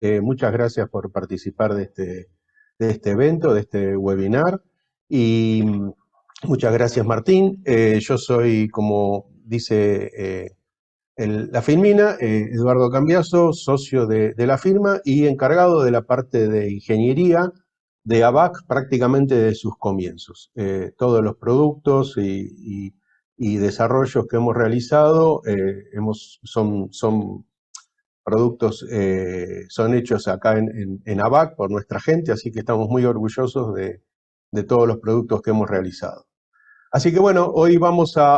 Muchas gracias por participar de este evento, de este webinar. Y muchas gracias, Martín. Yo soy, como dice la Filmina, Eduardo Cambiaso, socio de la firma y encargado de la parte de ingeniería de ABAC prácticamente de sus comienzos. Todos los productos y desarrollos que hemos realizado son productos, son hechos acá en ABAC por nuestra gente, así que estamos muy orgullosos de todos los productos que hemos realizado. Así que bueno, hoy vamos a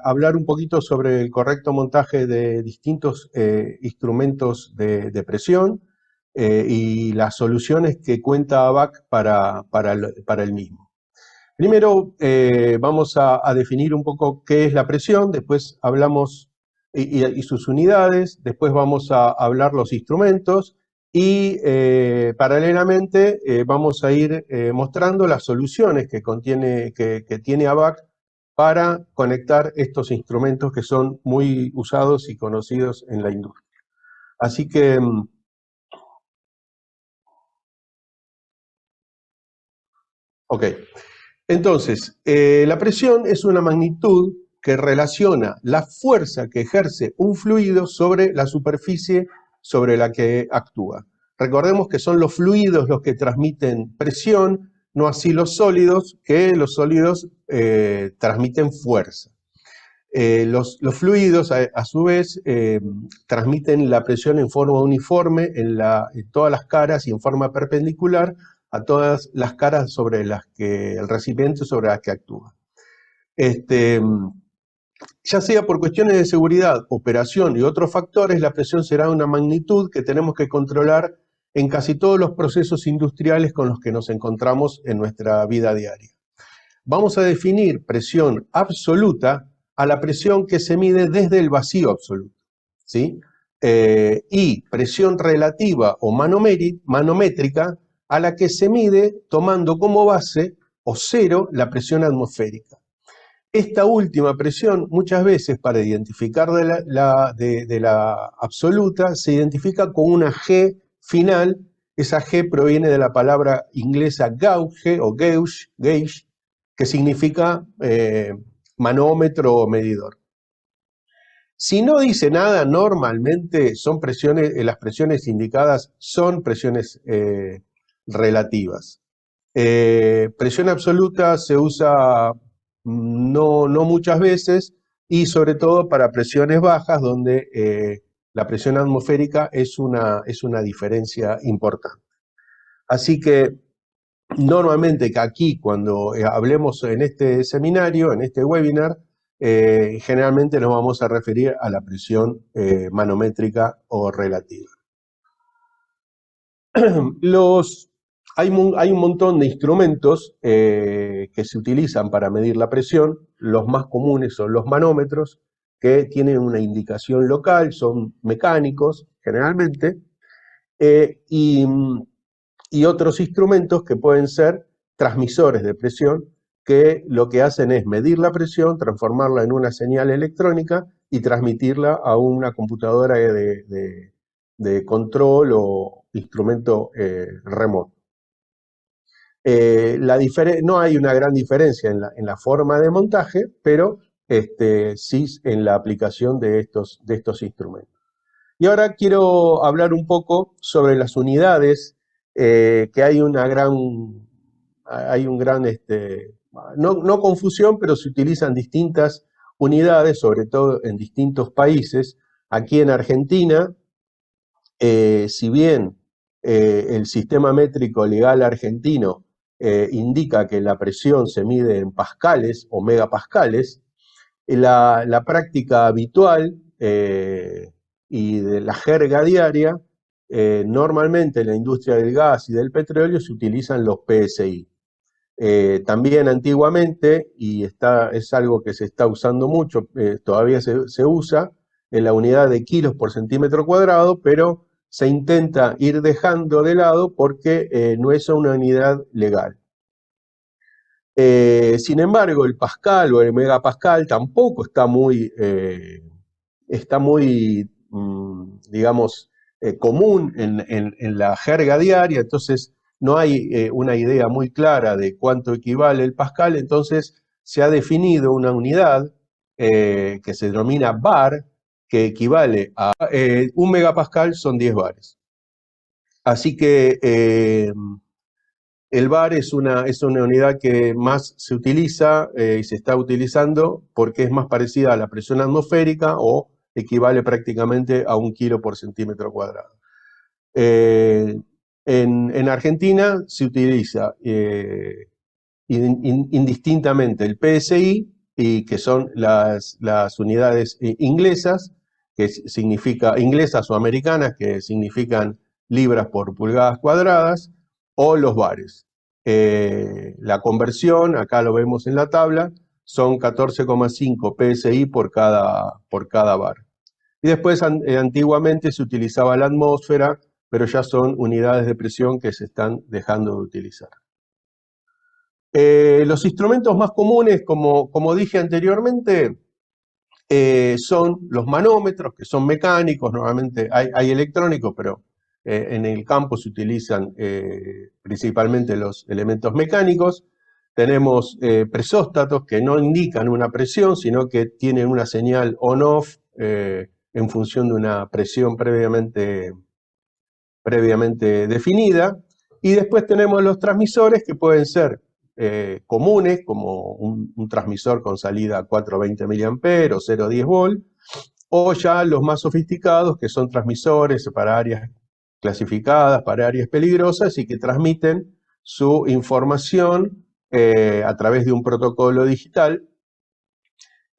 hablar un poquito sobre el correcto montaje de distintos instrumentos de presión y las soluciones que cuenta ABAC para el mismo. Primero vamos a definir un poco qué es la presión, después hablamos y sus unidades, después vamos a hablar los instrumentos y paralelamente vamos a ir mostrando las soluciones que tiene ABAC para conectar estos instrumentos que son muy usados y conocidos en la industria. Así que, ok. Entonces, la presión es una magnitud que relaciona la fuerza que ejerce un fluido sobre la superficie sobre la que actúa. Recordemos que son los fluidos los que transmiten presión, no así los sólidos, que los sólidos transmiten fuerza. Los fluidos, a su vez, transmiten la presión en forma uniforme en todas las caras y en forma perpendicular a todas las caras sobre las que el recipiente sobre las que actúa. Ya sea por cuestiones de seguridad, operación y otros factores, la presión será una magnitud que tenemos que controlar en casi todos los procesos industriales con los que nos encontramos en nuestra vida diaria. Vamos a definir presión absoluta a la presión que se mide desde el vacío absoluto, ¿sí? Y presión relativa o manométrica a la que se mide tomando como base o cero la presión atmosférica. Esta última presión, muchas veces para identificar de la absoluta, se identifica con una G final. Esa G proviene de la palabra inglesa gauge o gauge, que significa manómetro o medidor. Si no dice nada, normalmente son presiones, las presiones indicadas son presiones relativas. Presión absoluta se usa no muchas veces y sobre todo para presiones bajas donde la presión atmosférica es una diferencia importante. Así que normalmente que aquí cuando hablemos en este seminario, en este webinar, generalmente nos vamos a referir a la presión manométrica o relativa. Hay un montón de instrumentos que se utilizan para medir la presión. Los más comunes son los manómetros, que tienen una indicación local, son mecánicos generalmente, y otros instrumentos que pueden ser transmisores de presión, que lo que hacen es medir la presión, transformarla en una señal electrónica y transmitirla a una computadora de control o instrumento remoto. No hay una gran diferencia en la forma de montaje, pero sí en la aplicación de estos instrumentos. Y ahora quiero hablar un poco sobre las unidades, que hay un gran, no confusión, pero se utilizan distintas unidades, sobre todo en distintos países. Aquí en Argentina, si bien el sistema métrico legal argentino indica que la presión se mide en pascales o megapascales, la práctica habitual y de la jerga diaria, normalmente en la industria del gas y del petróleo se utilizan los PSI. También antiguamente, y es algo que se está usando mucho, todavía se usa en la unidad de kilos por centímetro cuadrado, pero se intenta ir dejando de lado porque no es una unidad legal. Sin embargo, el pascal o el megapascal tampoco está muy, digamos, común en la jerga diaria, entonces no hay una idea muy clara de cuánto equivale el pascal, entonces se ha definido una unidad que se denomina bar, que equivale a 1 megapascal son 10 bares. Así que el bar es una unidad que más se utiliza y se está utilizando porque es más parecida a la presión atmosférica o equivale prácticamente a 1 kilo por centímetro cuadrado. En Argentina se utiliza indistintamente el PSI, y que son las unidades inglesas, que significa inglesas o americanas, que significan libras por pulgadas cuadradas, o los bares. La conversión, acá lo vemos en la tabla, son 14,5 PSI por cada bar. Y después antiguamente se utilizaba la atmósfera, pero ya son unidades de presión que se están dejando de utilizar. Los instrumentos más comunes, como dije anteriormente, son los manómetros, que son mecánicos, normalmente hay electrónicos, pero en el campo se utilizan principalmente los elementos mecánicos. Tenemos presóstatos que no indican una presión, sino que tienen una señal on-off en función de una presión previamente definida. Y después tenemos los transmisores, que pueden ser comunes, como un transmisor con salida 420 mA o 0,10 volt, o ya los más sofisticados, que son transmisores para áreas clasificadas, para áreas peligrosas, y que transmiten su información a través de un protocolo digital,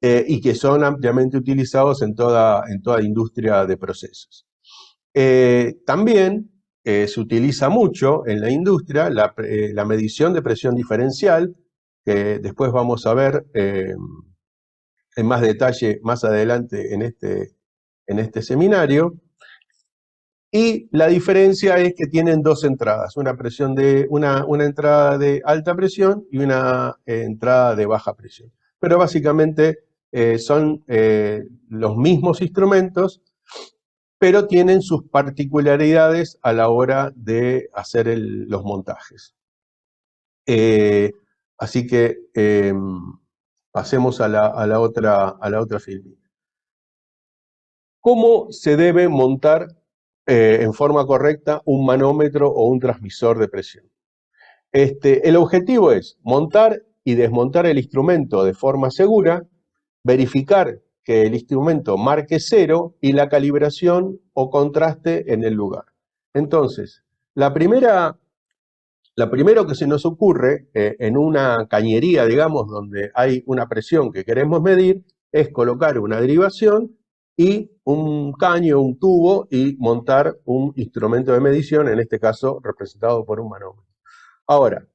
y que son ampliamente utilizados en toda industria de procesos. También se utiliza mucho en la industria la medición de presión diferencial, que después vamos a ver en más detalle más adelante en este seminario. Y la diferencia es que tienen dos entradas, una entrada de alta presión y una entrada de baja presión. Pero básicamente son los mismos instrumentos, pero tienen sus particularidades a la hora de hacer los montajes. Así que pasemos a la otra filmina. ¿Cómo se debe montar en forma correcta un manómetro o un transmisor de presión? El objetivo es montar y desmontar el instrumento de forma segura, verificar que el instrumento marque 0 y la calibración o contraste en el lugar. Entonces, lo primero que se nos ocurre en una cañería, digamos, donde hay una presión que queremos medir, es colocar una derivación y un caño, un tubo, y montar un instrumento de medición, en este caso representado por un manómetro. Ahora,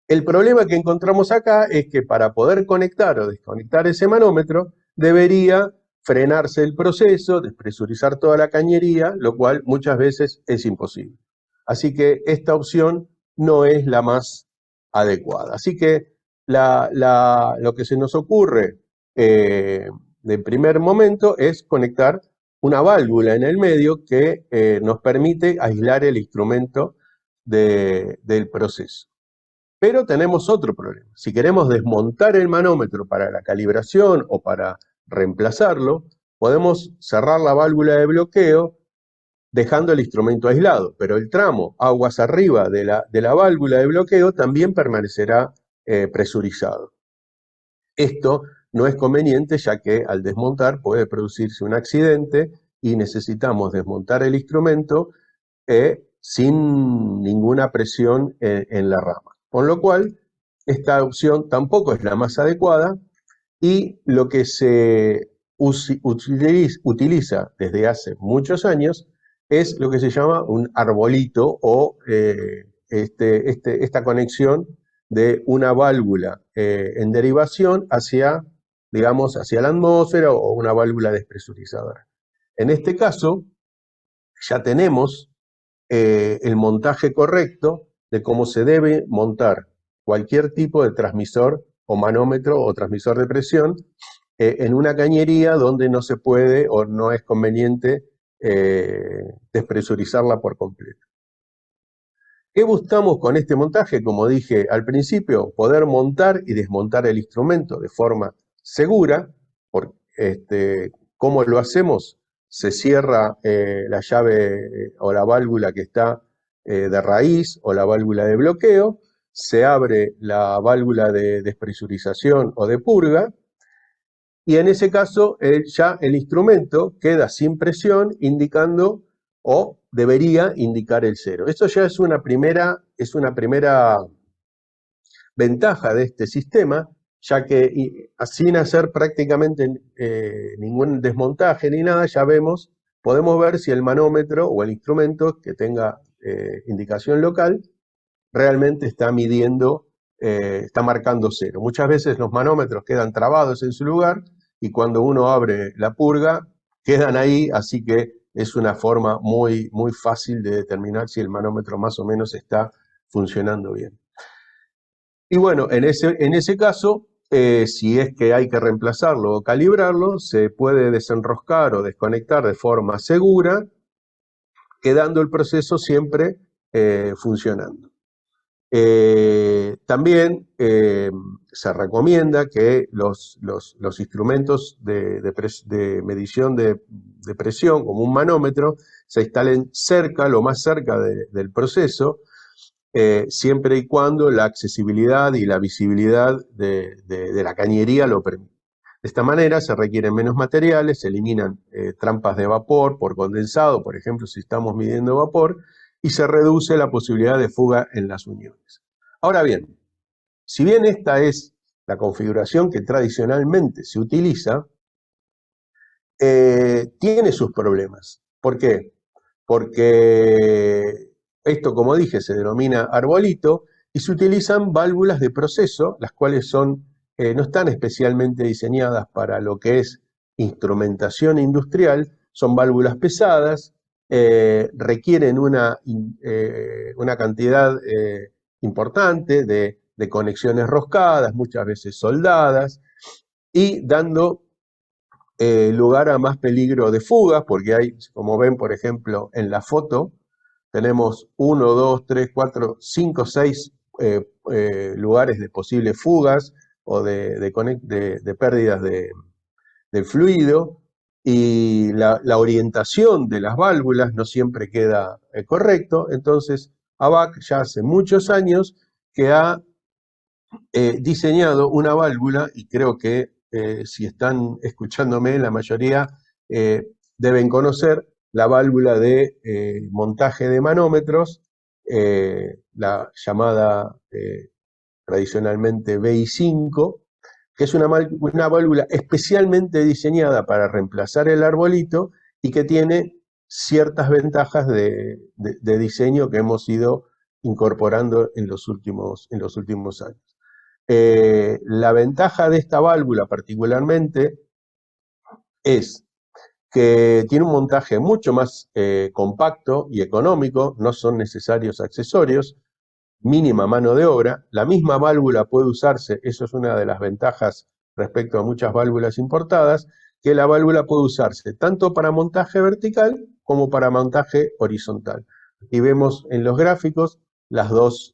el problema que encontramos acá es que para poder conectar o desconectar ese manómetro, debería frenarse el proceso, despresurizar toda la cañería, lo cual muchas veces es imposible. Así que esta opción no es la más adecuada. Así que lo que se nos ocurre de primer momento es conectar una válvula en el medio que nos permite aislar el instrumento del proceso. Pero tenemos otro problema. Si queremos desmontar el manómetro para la calibración o para reemplazarlo, podemos cerrar la válvula de bloqueo dejando el instrumento aislado, pero el tramo aguas arriba de la válvula de bloqueo también permanecerá presurizado. Esto no es conveniente, ya que al desmontar puede producirse un accidente y necesitamos desmontar el instrumento sin ninguna presión en la rama. Con lo cual, esta opción tampoco es la más adecuada, y lo que se utiliza desde hace muchos años es lo que se llama un arbolito, o esta conexión de una válvula en derivación hacia, digamos, hacia la atmósfera, o una válvula despresurizadora. En este caso, ya tenemos el montaje correcto de cómo se debe montar cualquier tipo de transmisor o manómetro o transmisor de presión en una cañería donde no se puede o no es conveniente despresurizarla por completo. ¿Qué buscamos con este montaje? Como dije al principio, poder montar y desmontar el instrumento de forma segura. ¿Cómo lo hacemos? Se cierra la llave o la válvula que está de raíz o la válvula de bloqueo, se abre la válvula de despresurización o de purga, y en ese caso ya el instrumento queda sin presión, indicando o debería indicar el cero. Esto ya es una primera ventaja de este sistema, ya que sin hacer prácticamente ningún desmontaje ni nada, ya podemos ver si el manómetro o el instrumento que tenga indicación local realmente está midiendo, está marcando cero. Muchas veces los manómetros quedan trabados en su lugar y cuando uno abre la purga quedan ahí, así que es una forma muy, muy fácil de determinar si el manómetro más o menos está funcionando bien. Y bueno, en ese caso, si es que hay que reemplazarlo o calibrarlo, se puede desenroscar o desconectar de forma segura, quedando el proceso siempre funcionando. También se recomienda que los instrumentos de medición de presión, como un manómetro, se instalen cerca, lo más cerca del proceso, siempre y cuando la accesibilidad y la visibilidad de la cañería lo permita. De esta manera se requieren menos materiales, se eliminan trampas de vapor por condensado, por ejemplo, si estamos midiendo vapor, y se reduce la posibilidad de fuga en las uniones. Ahora bien, si bien esta es la configuración que tradicionalmente se utiliza, tiene sus problemas. ¿Por qué? Porque esto, como dije, se denomina arbolito y se utilizan válvulas de proceso, las cuales no están especialmente diseñadas para lo que es instrumentación industrial, son válvulas pesadas, requieren una cantidad importante de conexiones roscadas, muchas veces soldadas, y dando lugar a más peligro de fugas, porque hay, como ven, por ejemplo, en la foto, tenemos 1, 2, 3, 4, 5, 6 lugares de posibles fugas o de pérdidas del fluido, y la orientación de las válvulas no siempre queda correcto. Entonces ABAC ya hace muchos años que ha diseñado una válvula, y creo que si están escuchándome, la mayoría deben conocer la válvula de montaje de manómetros, la llamada tradicionalmente BI5, que es una válvula especialmente diseñada para reemplazar el arbolito y que tiene ciertas ventajas de diseño que hemos ido incorporando en los últimos años. La ventaja de esta válvula particularmente es que tiene un montaje mucho más compacto y económico, no son necesarios accesorios, mínima mano de obra, la misma válvula puede usarse, eso es una de las ventajas respecto a muchas válvulas importadas, que la válvula puede usarse tanto para montaje vertical como para montaje horizontal. Y vemos en los gráficos las dos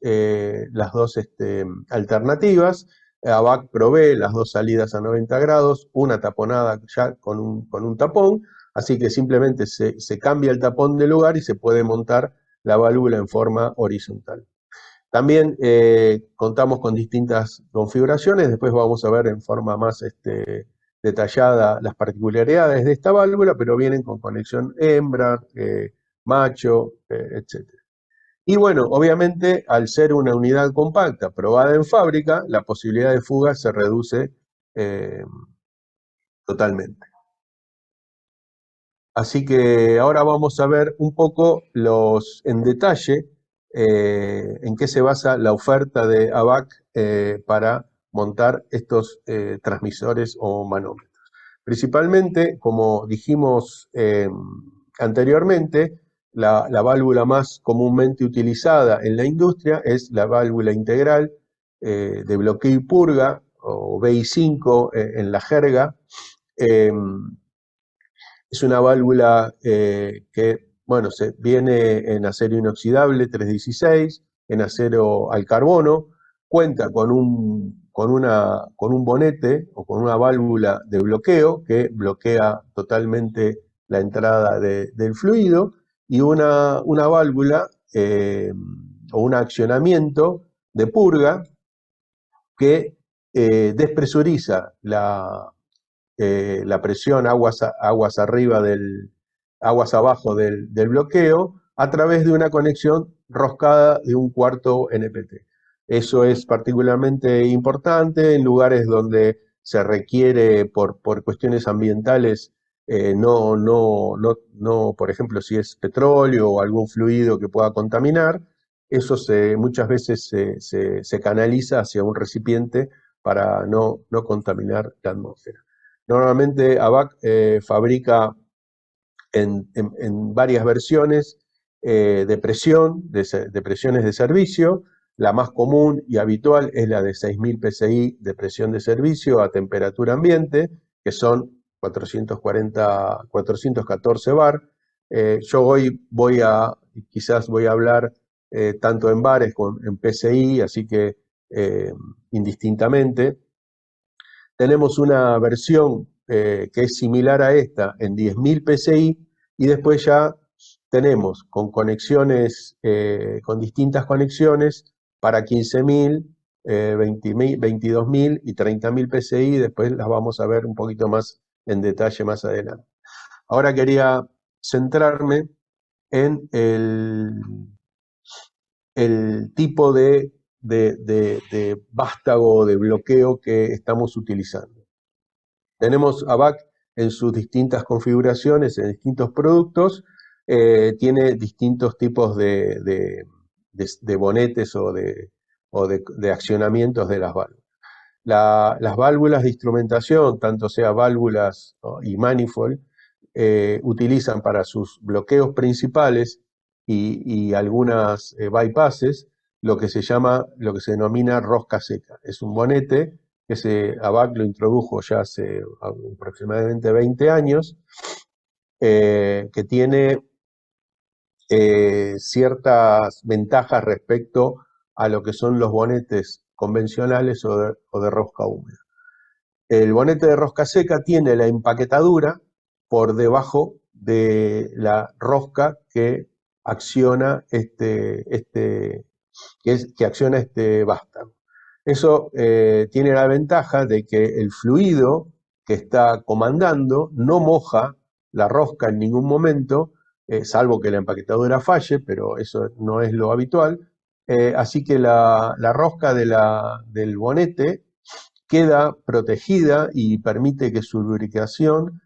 alternativas. ABAC provee las dos salidas a 90 grados, una taponada ya con un tapón, así que simplemente se cambia el tapón de lugar y se puede montar la válvula en forma horizontal. También contamos con distintas configuraciones, después vamos a ver en forma más detallada las particularidades de esta válvula, pero vienen con conexión hembra, macho, etc. Y bueno, obviamente, al ser una unidad compacta probada en fábrica, la posibilidad de fuga se reduce totalmente. Así que ahora vamos a ver un poco en detalle en qué se basa la oferta de ABAC para montar estos transmisores o manómetros. Principalmente, como dijimos anteriormente, la válvula más comúnmente utilizada en la industria es la válvula integral de bloqueo y purga, o BI5 en la jerga. Es una válvula que, bueno, viene en acero inoxidable 316, en acero al carbono, cuenta con un bonete o con una válvula de bloqueo que bloquea totalmente la entrada del fluido y una válvula o un accionamiento de purga que despresuriza la presión aguas abajo del bloqueo a través de una conexión roscada de un cuarto NPT. Eso es particularmente importante en lugares donde se requiere por cuestiones ambientales, por ejemplo, si es petróleo o algún fluido que pueda contaminar, eso muchas veces se canaliza hacia un recipiente para no contaminar la atmósfera. Normalmente ABAC fabrica en varias versiones de presión, de presiones de servicio. La más común y habitual es la de 6.000 PSI de presión de servicio a temperatura ambiente, que son 414 bar. Yo hoy quizás voy a hablar tanto en bares como en PSI, así que indistintamente. Tenemos una versión que es similar a esta en 10.000 PSI y después ya tenemos con conexiones, con distintas conexiones para 15.000, 20.000, 22.000 y 30.000 PSI. Después las vamos a ver un poquito más en detalle más adelante. Ahora quería centrarme en el tipo de vástago de bloqueo que estamos utilizando. Tenemos ABAC en sus distintas configuraciones, en distintos productos, tiene distintos tipos de bonetes o de accionamientos de las válvulas. Las válvulas de instrumentación, tanto sea válvulas y manifold, utilizan para sus bloqueos principales y algunas bypasses lo que se denomina rosca seca. Es un bonete que ABAC lo introdujo ya hace aproximadamente 20 años, que tiene ciertas ventajas respecto a lo que son los bonetes convencionales o de rosca húmeda. El bonete de rosca seca tiene la empaquetadura por debajo de la rosca que acciona que acciona este vástago. Eso tiene la ventaja de que el fluido que está comandando no moja la rosca en ningún momento, salvo que la empaquetadura falle, pero eso no es lo habitual. Así que la rosca del bonete queda protegida y permite que su lubricación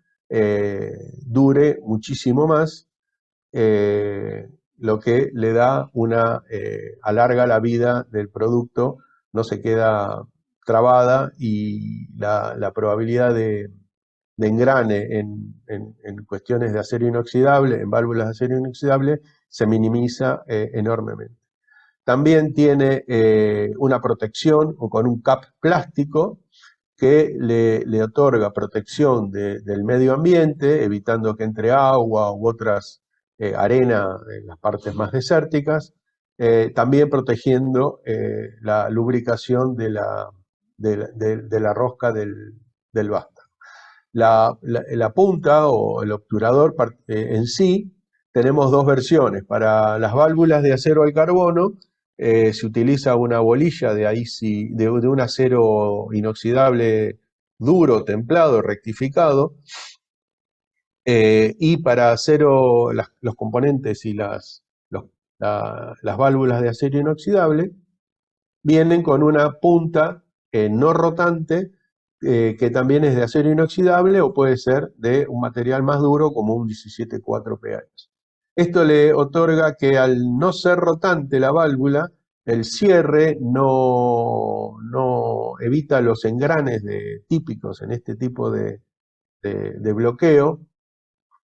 dure muchísimo más, lo que le da alarga la vida del producto, no se queda trabada y la probabilidad de engrane en cuestiones de acero inoxidable, en válvulas de acero inoxidable, se minimiza enormemente. También tiene una protección o con un cap plástico que le otorga protección del medio ambiente, evitando que entre agua u otras arena en las partes más desérticas, también protegiendo la lubricación de la rosca del vástago. La punta o el obturador en sí, tenemos dos versiones. Para las válvulas de acero al carbono, se utiliza una bolilla de un acero inoxidable duro, templado, rectificado, y para acero, los componentes y las válvulas de acero inoxidable vienen con una punta no rotante, que también es de acero inoxidable o puede ser de un material más duro como un 17,4 pH. Esto le otorga que al no ser rotante la válvula, el cierre no evita los engranes típicos en este tipo de bloqueo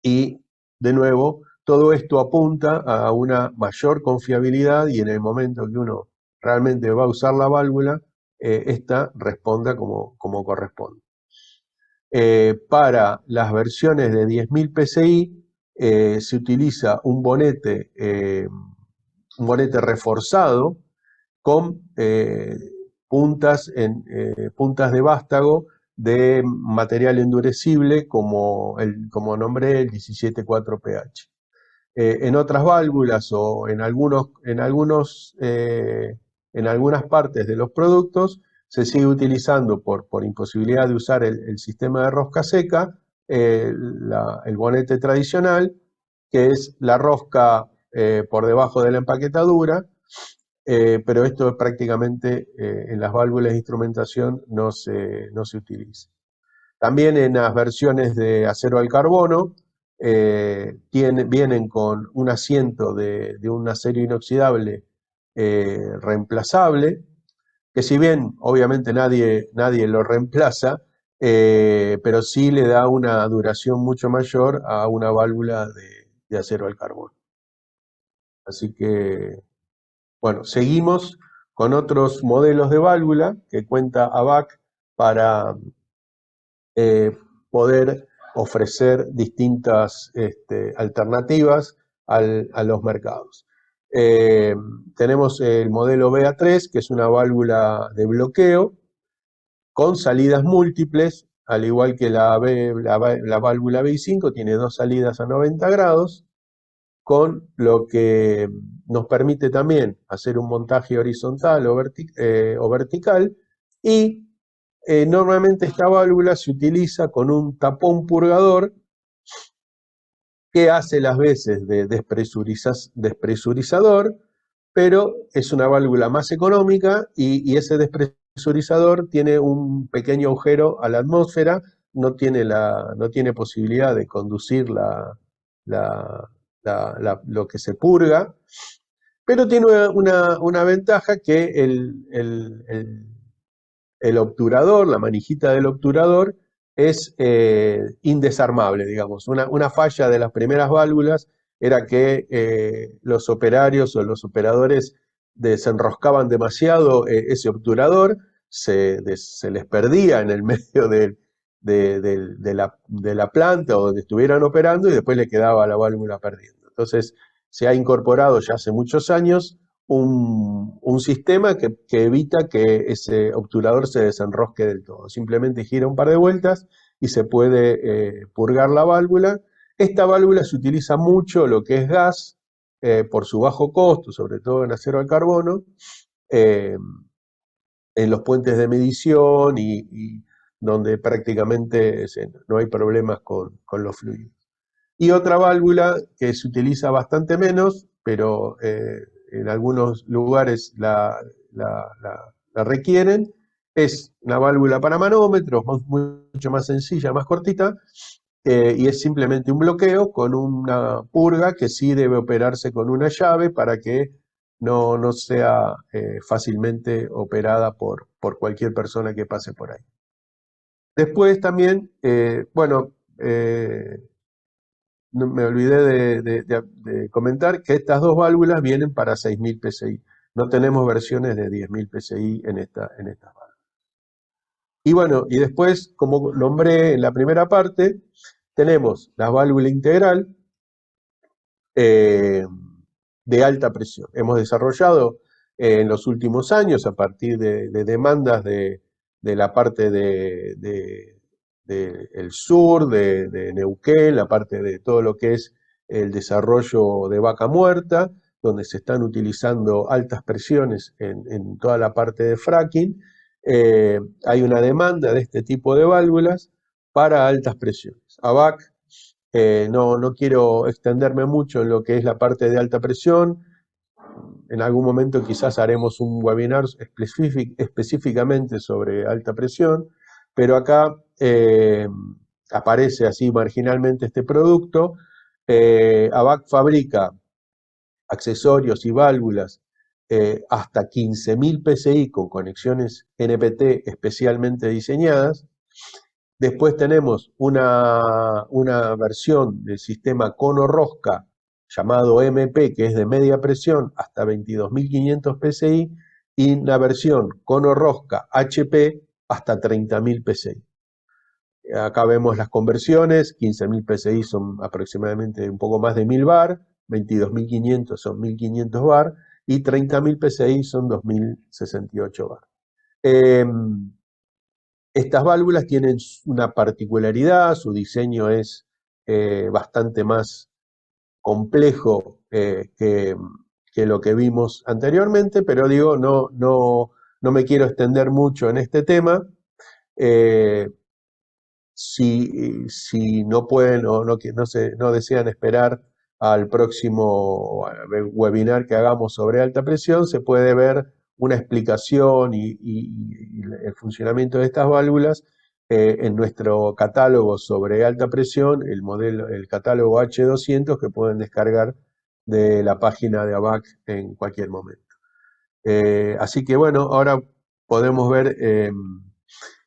y, de nuevo, todo esto apunta a una mayor confiabilidad y en el momento que uno realmente va a usar la válvula, esta responda como corresponde. Para las versiones de 10.000 PSI se utiliza un bonete reforzado con puntas de vástago de material endurecible como nombré, el 17,4 pH. En otras válvulas o en algunas partes de los productos se sigue utilizando por imposibilidad de usar el sistema de rosca seca, el bonete tradicional, que es la rosca por debajo de la empaquetadura, pero esto prácticamente en las válvulas de instrumentación no se utiliza. También en las versiones de acero al carbono vienen con un asiento de un acero inoxidable reemplazable, que si bien obviamente nadie lo reemplaza, pero sí le da una duración mucho mayor a una válvula de acero al carbono. Así que, bueno, seguimos con otros modelos de válvula que cuenta ABAC para poder ofrecer distintas alternativas a los mercados. Tenemos el modelo BA3, que es una válvula de bloqueo con salidas múltiples, al igual que la válvula BI5, tiene dos salidas a 90 grados, con lo que nos permite también hacer un montaje horizontal o vertical, y normalmente esta válvula se utiliza con un tapón purgador que hace las veces de despresurizador, pero es una válvula más económica y ese despresurizador tiene un pequeño agujero a la atmósfera, no tiene posibilidad de conducir lo que se purga, pero tiene una ventaja, que el obturador, la manijita del obturador, es indesarmable, digamos. Una falla de las primeras válvulas era que los operarios o los operadores desenroscaban demasiado ese obturador, se les perdía en el medio de la planta o donde estuvieran operando, y después le quedaba la válvula perdiendo. Entonces se ha incorporado ya hace muchos años un sistema que evita que ese obturador se desenrosque del todo. Simplemente gira un par de vueltas y se puede purgar la válvula. Esta válvula se utiliza mucho lo que es gas, por su bajo costo, sobre todo en acero al carbono, en los puentes de medición y donde prácticamente no hay problemas con los fluidos. Y otra válvula que se utiliza bastante menos, pero en algunos lugares la requieren, es una válvula para manómetros, mucho más sencilla, más cortita, y es simplemente un bloqueo con una purga que sí debe operarse con una llave para que no sea fácilmente operada por cualquier persona que pase por ahí. Después también, bueno, me olvidé de comentar que estas dos válvulas vienen para 6.000 PSI. No tenemos versiones de 10.000 PSI en estas válvulas. Y bueno, y después, como nombré en la primera parte, tenemos la válvula integral de alta presión. Hemos desarrollado en los últimos años, a partir de demandas de la parte del sur, de Neuquén, la parte de todo lo que es el desarrollo de Vaca Muerta, donde se están utilizando altas presiones en toda la parte de fracking. Hay una demanda de este tipo de válvulas para altas presiones. ABAC, no quiero extenderme mucho en lo que es la parte de alta presión. En algún momento quizás haremos un webinar específicamente sobre alta presión, pero acá aparece así marginalmente este producto. ABAC fabrica accesorios y válvulas hasta 15.000 PSI con conexiones NPT especialmente diseñadas. Después tenemos una versión del sistema cono rosca llamado MP, que es de media presión hasta 22.500 PSI, y la versión cono rosca HP hasta 30.000 PSI. Acá vemos las conversiones, 15.000 PSI son aproximadamente un poco más de 1000 bar, 22.500 son 1500 bar y 30.000 PSI son 2068 bar. Estas válvulas tienen una particularidad, su diseño es bastante más complejo que lo que vimos anteriormente, pero digo, no me quiero extender mucho en este tema. Si no pueden o no desean esperar al próximo webinar que hagamos sobre alta presión, se puede ver una explicación y el funcionamiento de estas válvulas en nuestro catálogo sobre alta presión, el catálogo H200 que pueden descargar de la página de ABAC en cualquier momento. Así que bueno, ahora podemos ver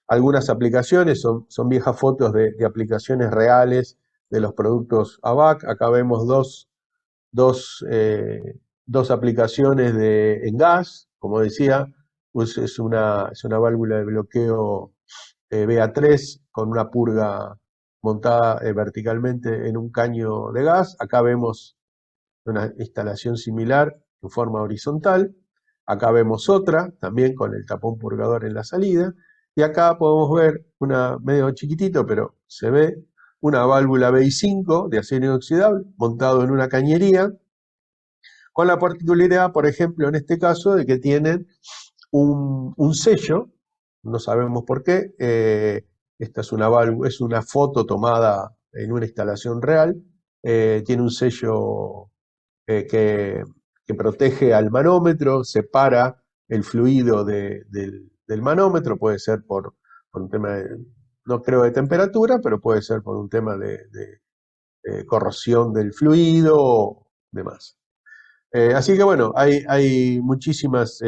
algunas aplicaciones, son viejas fotos de aplicaciones reales de los productos ABAC. Acá vemos dos aplicaciones en gas, como decía, pues es una válvula de bloqueo BA3 con una purga montada verticalmente en un caño de gas. Acá vemos una instalación similar en forma horizontal. Acá vemos otra, también con el tapón purgador en la salida. Y acá podemos ver una medio chiquitito, pero se ve una válvula BI5 de acero inoxidable montado en una cañería, con la particularidad, por ejemplo, en este caso, de que tienen un sello, no sabemos por qué, esta es una foto tomada en una instalación real, tiene un sello que protege al manómetro, separa el fluido del manómetro, puede ser por un tema no creo de temperatura, pero puede ser por un tema de corrosión del fluido o demás. Así que bueno, hay muchísimas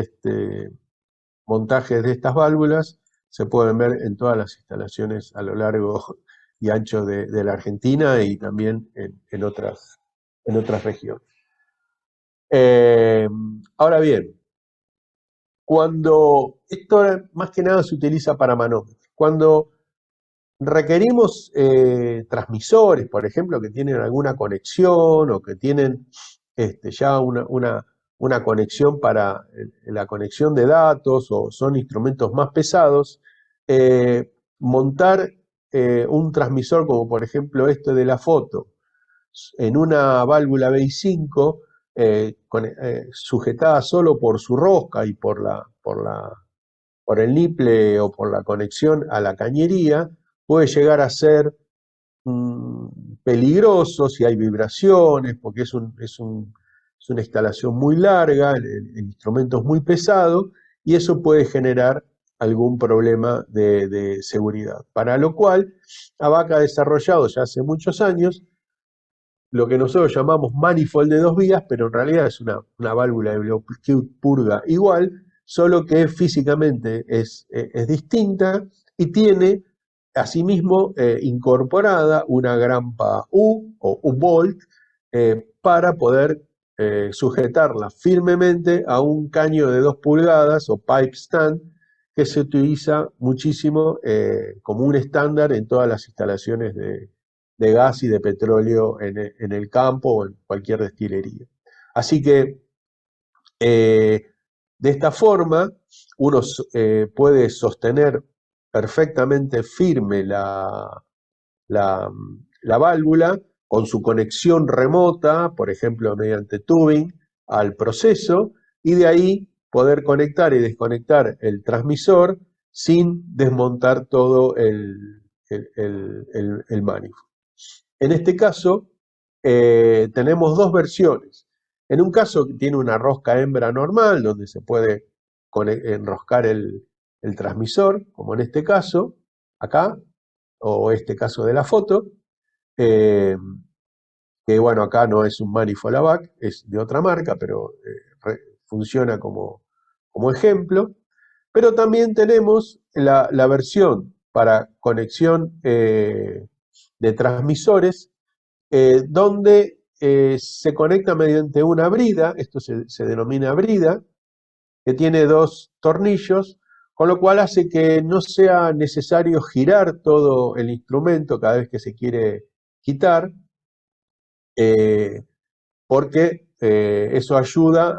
montajes de estas válvulas, se pueden ver en todas las instalaciones a lo largo y ancho de la Argentina y también en otras regiones. Ahora bien, cuando esto más que nada se utiliza para manómetros, cuando requerimos transmisores, por ejemplo, que tienen alguna conexión o que tienen ya una conexión para la conexión de datos o son instrumentos más pesados, montar un transmisor como por ejemplo este de la foto en una válvula BI5 sujetada solo por su rosca y por el niple o por la conexión a la cañería, puede llegar a ser peligroso si hay vibraciones, porque es una instalación muy larga, el instrumento es muy pesado, y eso puede generar algún problema de seguridad. Para lo cual, ABAC ha desarrollado ya hace muchos años lo que nosotros llamamos manifold de dos vías, pero en realidad es una válvula de bloqueo purga igual, solo que físicamente es distinta y tiene asimismo incorporada una grampa U o U-bolt para poder sujetarla firmemente a un caño de 2 pulgadas o pipe stand que se utiliza muchísimo como un estándar en todas las instalaciones de gas y de petróleo en el campo o en cualquier destilería. Así que de esta forma uno puede sostener perfectamente firme la válvula con su conexión remota, por ejemplo mediante tubing, al proceso, y de ahí poder conectar y desconectar el transmisor sin desmontar todo el manifold. En este caso, tenemos dos versiones. En un caso tiene una rosca hembra normal, donde se puede enroscar el transmisor, como en este caso, acá, o este caso de la foto, que bueno, acá no es un manifold ABAC, es de otra marca, pero funciona como ejemplo. Pero también tenemos la versión para conexión de transmisores, donde se conecta mediante una brida, esto se denomina brida, que tiene dos tornillos, con lo cual hace que no sea necesario girar todo el instrumento cada vez que se quiere quitar, eh, porque eso ayuda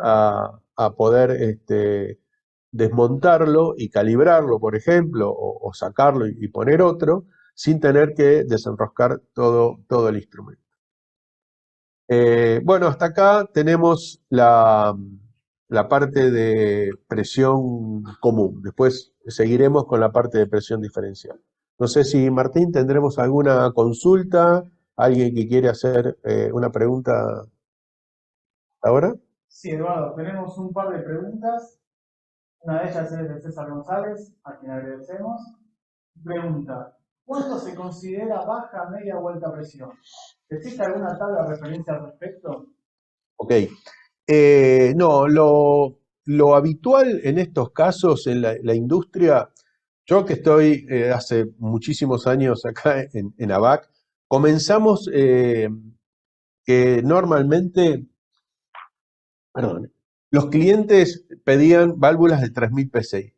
a poder desmontarlo y calibrarlo, por ejemplo, o sacarlo y poner otro, sin tener que desenroscar todo el instrumento. Bueno, hasta acá tenemos la parte de presión común. Después seguiremos con la parte de presión diferencial. No sé si, Martín, tendremos alguna consulta, alguien que quiere hacer una pregunta ahora. Sí, Eduardo, tenemos un par de preguntas. Una de ellas es de César González, a quien agradecemos. Pregunta: ¿cuánto se considera baja, media o alta presión? ¿Existe alguna tabla de referencia al respecto? Ok. No, lo habitual en estos casos en la industria, yo que estoy hace muchísimos años acá en ABAC, comenzamos que normalmente, perdón, los clientes pedían válvulas de 3000 PSI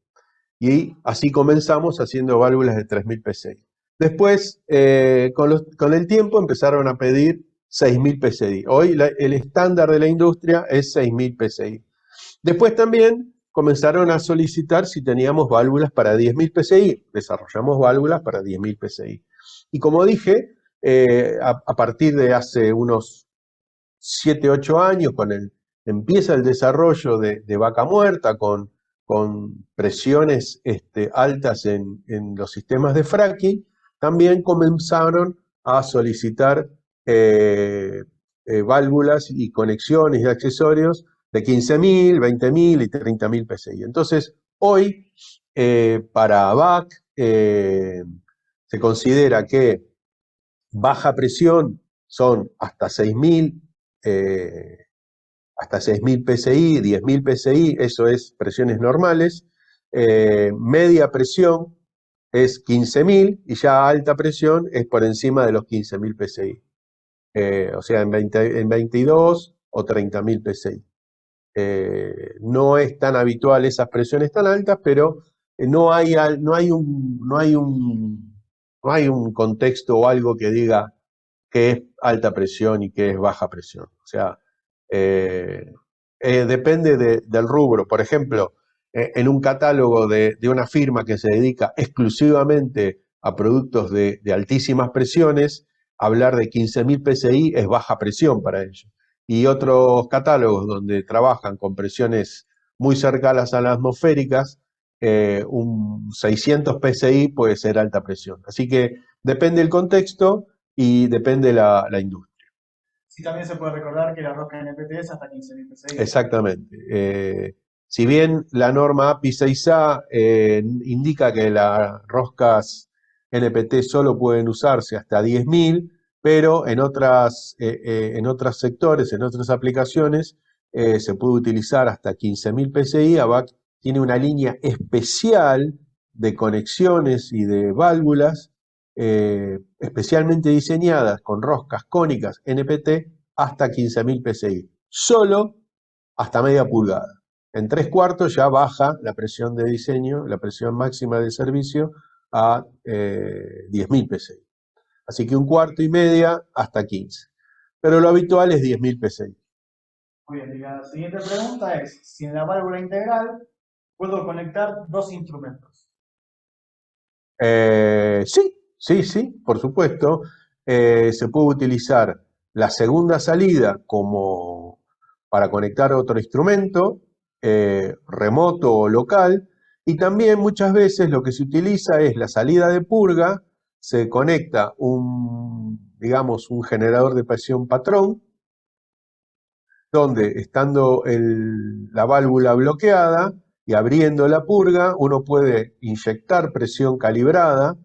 y así comenzamos haciendo válvulas de 3000 PSI. Después, con el tiempo, empezaron a pedir 6000 PSI. Hoy el estándar de la industria es 6000 PSI. Después también comenzaron a solicitar si teníamos válvulas para 10.000 PSI. Desarrollamos válvulas para 10.000 PSI. Y como dije, a partir de hace unos 7, 8 años, empieza el desarrollo de vaca muerta con presiones altas en los sistemas de fracking, también comenzaron a solicitar válvulas y conexiones y accesorios de 15.000, 20.000 y 30.000 PSI. Entonces, hoy, para ABAC, se considera que baja presión son hasta 6.000 PSI, 10.000 PSI, eso es presiones normales. Media presión es 15.000 y ya alta presión es por encima de los 15.000 PSI. O sea, en 22 o 30.000 PSI. No es tan habitual esas presiones tan altas, pero no hay un contexto o algo que diga qué es alta presión y qué es baja presión. O sea, eh, depende del rubro. Por ejemplo, en un catálogo de una firma que se dedica exclusivamente a productos de altísimas presiones, hablar de 15.000 PSI es baja presión para ellos. Y otros catálogos donde trabajan con presiones muy cercanas a las atmosféricas, un 600 PSI puede ser alta presión. Así que depende del contexto y depende la industria. Sí, también se puede recordar que la rosca NPT es hasta 15.000 PSI. Exactamente. Si bien la norma API 6A indica que las roscas NPT solo pueden usarse hasta 10.000, pero en otros sectores, en otras aplicaciones, se puede utilizar hasta 15.000 PSI. ABAC tiene una línea especial de conexiones y de válvulas especialmente diseñadas con roscas cónicas NPT hasta 15.000 PSI. Solo hasta media pulgada. En 3/4 ya baja la presión de diseño, la presión máxima de servicio a 10.000 PSI. Así que 1/4 y media hasta 15. Pero lo habitual es 10.000 PSI. Muy bien, y la siguiente pregunta es: si en la válvula integral puedo conectar dos instrumentos. Sí, por supuesto. Se puede utilizar la segunda salida como para conectar otro instrumento, remoto o local, y también muchas veces lo que se utiliza es la salida de purga, se conecta digamos, un generador de presión patrón, donde estando la válvula bloqueada y abriendo la purga, uno puede inyectar presión calibrada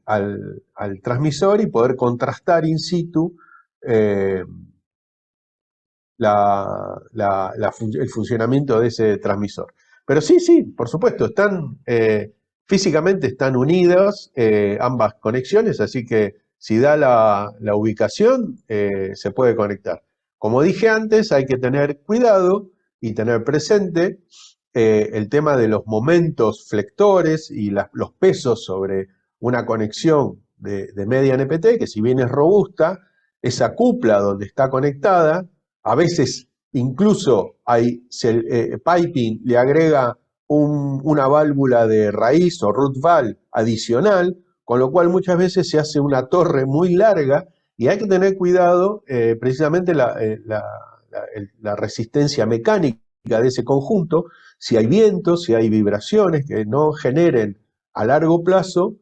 al transmisor y poder contrastar in situ eh, el funcionamiento de ese transmisor. Pero sí, por supuesto, físicamente están unidas ambas conexiones, así que si da la ubicación, se puede conectar. Como dije antes, hay que tener cuidado y tener presente el tema de los momentos flectores y los pesos sobre una conexión de media NPT, que si bien es robusta, esa cupla donde está conectada, a veces incluso piping le agrega una válvula de raíz o root valve adicional, con lo cual muchas veces se hace una torre muy larga y hay que tener cuidado precisamente la resistencia mecánica de ese conjunto, si hay vientos, si hay vibraciones que no generen a largo plazo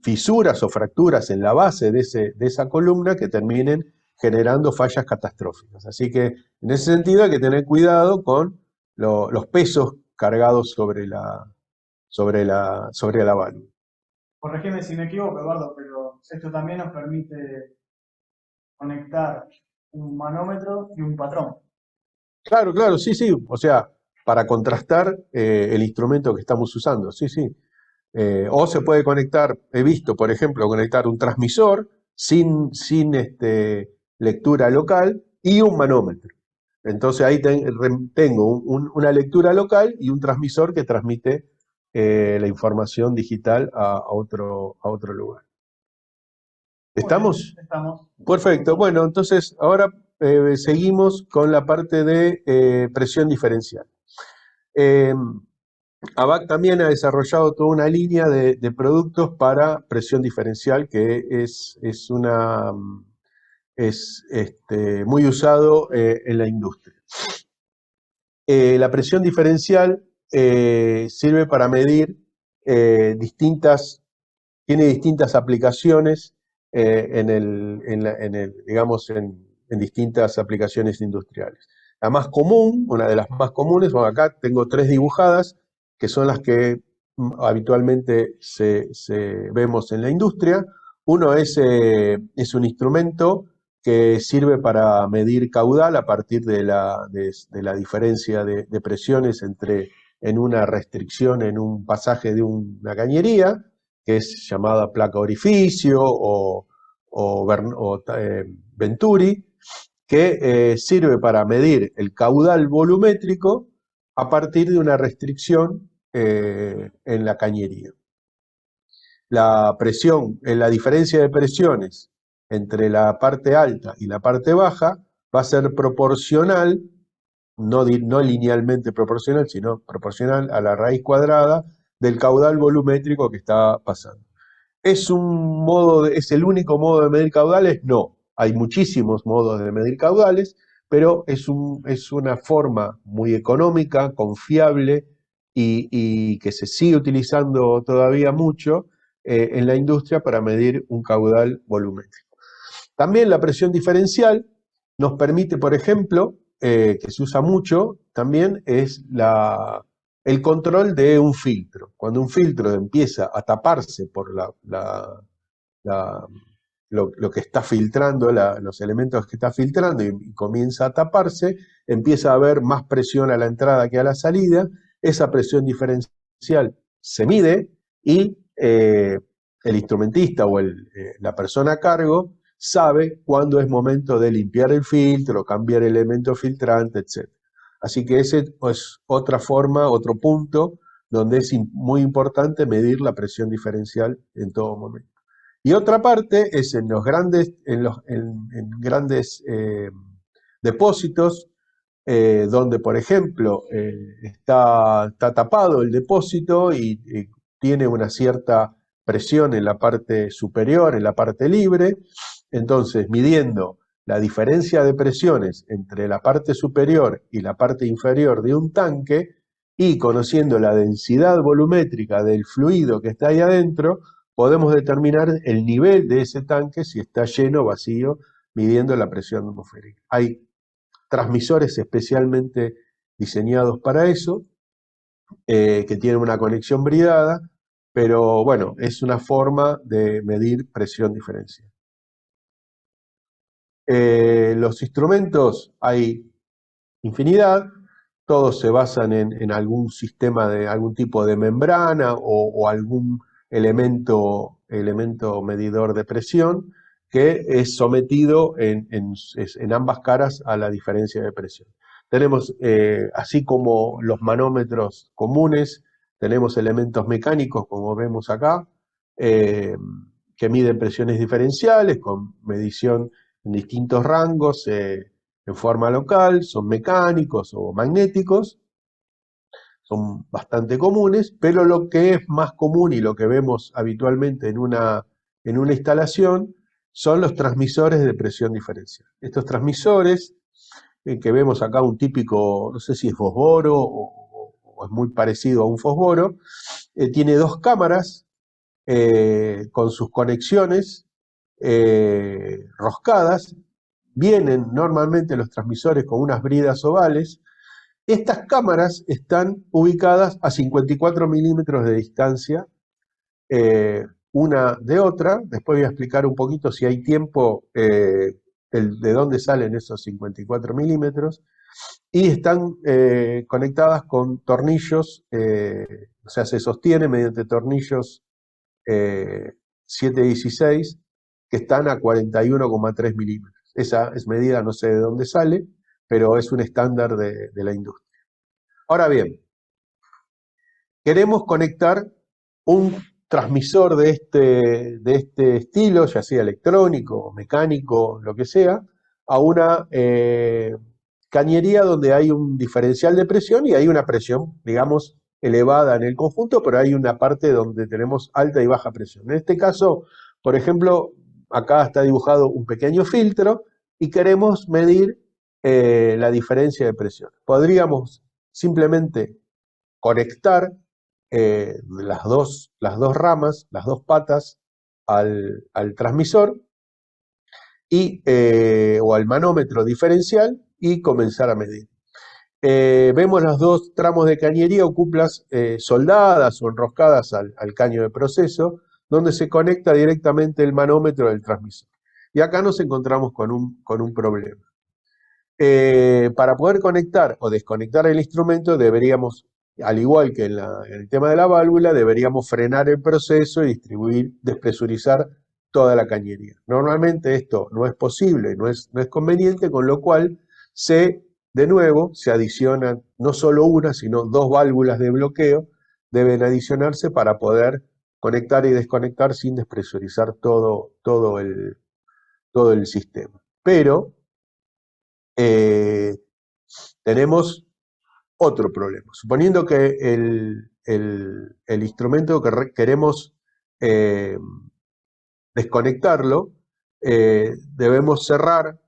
fisuras o fracturas en la base de esa columna que terminen generando fallas catastróficas. Así que en ese sentido hay que tener cuidado con los pesos cargados sobre la válvula. Corregime si me equivoco, Eduardo, pero esto también nos permite conectar un manómetro y un patrón. Claro, claro, sí, sí. O sea, para contrastar el instrumento que estamos usando, sí, sí. O se puede conectar, he visto, por ejemplo, conectar un transmisor sin lectura local y un manómetro. Entonces ahí tengo una lectura local y un transmisor que transmite la información digital a otro lugar. ¿Estamos? Estamos. Perfecto. Bueno, entonces ahora seguimos con la parte de presión diferencial. ABAC también ha desarrollado toda una línea de productos para presión diferencial que es muy usado en la industria. La presión diferencial sirve para medir tiene distintas aplicaciones digamos, en distintas aplicaciones industriales. La más común, una de las más comunes, bueno, acá tengo 3 dibujadas, que son las que habitualmente vemos en la industria. Uno es un instrumento que sirve para medir caudal a partir de la diferencia de presiones en una restricción, en un pasaje de una cañería, que es llamada placa orificio o Venturi, que sirve para medir el caudal volumétrico a partir de una restricción en la cañería. La presión, la diferencia de presiones entre la parte alta y la parte baja va a ser proporcional, no linealmente proporcional, sino proporcional a la raíz cuadrada del caudal volumétrico que está pasando. ¿Es el único modo de medir caudales? No, hay muchísimos modos de medir caudales, pero es una forma muy económica, confiable y que se sigue utilizando todavía mucho en la industria para medir un caudal volumétrico. También la presión diferencial nos permite, por ejemplo, que se usa mucho, también es el control de un filtro. Cuando un filtro empieza a taparse por lo que está filtrando, los elementos que está filtrando y comienza a taparse, empieza a haber más presión a la entrada que a la salida, esa presión diferencial se mide y el instrumentista o la persona a cargo sabe cuándo es momento de limpiar el filtro, cambiar el elemento filtrante, etc. Así que ese es otra forma, otro punto donde es muy importante medir la presión diferencial en todo momento. Y otra parte es en grandes depósitos, donde, por ejemplo, está tapado el depósito y tiene una cierta presión en la parte superior, en la parte libre. Entonces, midiendo la diferencia de presiones entre la parte superior y la parte inferior de un tanque y conociendo la densidad volumétrica del fluido que está ahí adentro, podemos determinar el nivel de ese tanque, si está lleno o vacío, midiendo la presión atmosférica. Hay transmisores especialmente diseñados para eso, que tienen una conexión bridada, pero bueno, es una forma de medir presión diferencial. Los instrumentos hay infinidad, todos se basan en algún sistema de algún tipo de membrana o algún elemento medidor de presión que es sometido en ambas caras a la diferencia de presión. Tenemos, así como los manómetros comunes, tenemos elementos mecánicos, como vemos acá, que miden presiones diferenciales con medición en distintos rangos en forma local, son mecánicos o magnéticos, son bastante comunes, pero lo que es más común y lo que vemos habitualmente en una instalación son los transmisores de presión diferencial. Estos transmisores, que vemos acá un típico, no sé si es fosforo o es muy parecido a un fosforo, tiene dos cámaras con sus conexiones roscadas. Vienen normalmente los transmisores con unas bridas ovales. Estas cámaras están ubicadas a 54 milímetros de distancia una de otra. Después voy a explicar un poquito, si hay tiempo, de dónde salen esos 54 milímetros. Y están conectadas con tornillos, o sea, se sostiene mediante tornillos 716 que están a 41,3 milímetros. Esa es medida, no sé de dónde sale, pero es un estándar de la industria. Ahora bien, queremos conectar un transmisor de este estilo, ya sea electrónico, mecánico, lo que sea, a una cañería donde hay un diferencial de presión y hay una presión, digamos, elevada en el conjunto, pero hay una parte donde tenemos alta y baja presión. En este caso, por ejemplo, acá está dibujado un pequeño filtro y queremos medir la diferencia de presión. Podríamos simplemente conectar las dos ramas, las dos patas al transmisor o al manómetro diferencial y comenzar a medir. Vemos los dos tramos de cañería o cuplas soldadas o enroscadas al caño de proceso, donde se conecta directamente el manómetro del transmisor. Y acá nos encontramos con un problema. Para poder conectar o desconectar el instrumento deberíamos, al igual que en el tema de la válvula, deberíamos frenar el proceso y despresurizar toda la cañería. Normalmente esto no es posible, no es conveniente, con lo cual de nuevo se adicionan no solo una, sino dos válvulas de bloqueo, deben adicionarse para poder conectar y desconectar sin despresurizar todo el sistema. Pero tenemos otro problema. Suponiendo que el instrumento que queremos desconectarlo, debemos cerrar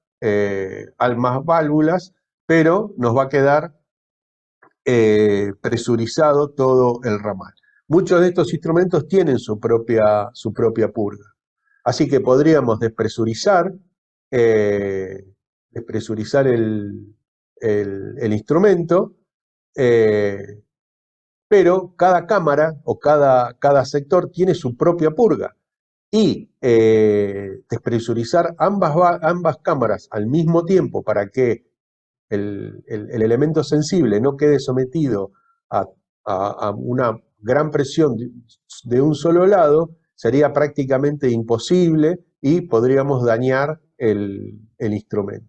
más válvulas, pero nos va a quedar presurizado todo el ramal. Muchos de estos instrumentos tienen su propia purga. Así que podríamos despresurizar el instrumento, pero cada cámara o cada sector tiene su propia purga. Y despresurizar ambas cámaras al mismo tiempo para que el elemento sensible no quede sometido a una gran presión de un solo lado, sería prácticamente imposible y podríamos dañar el instrumento.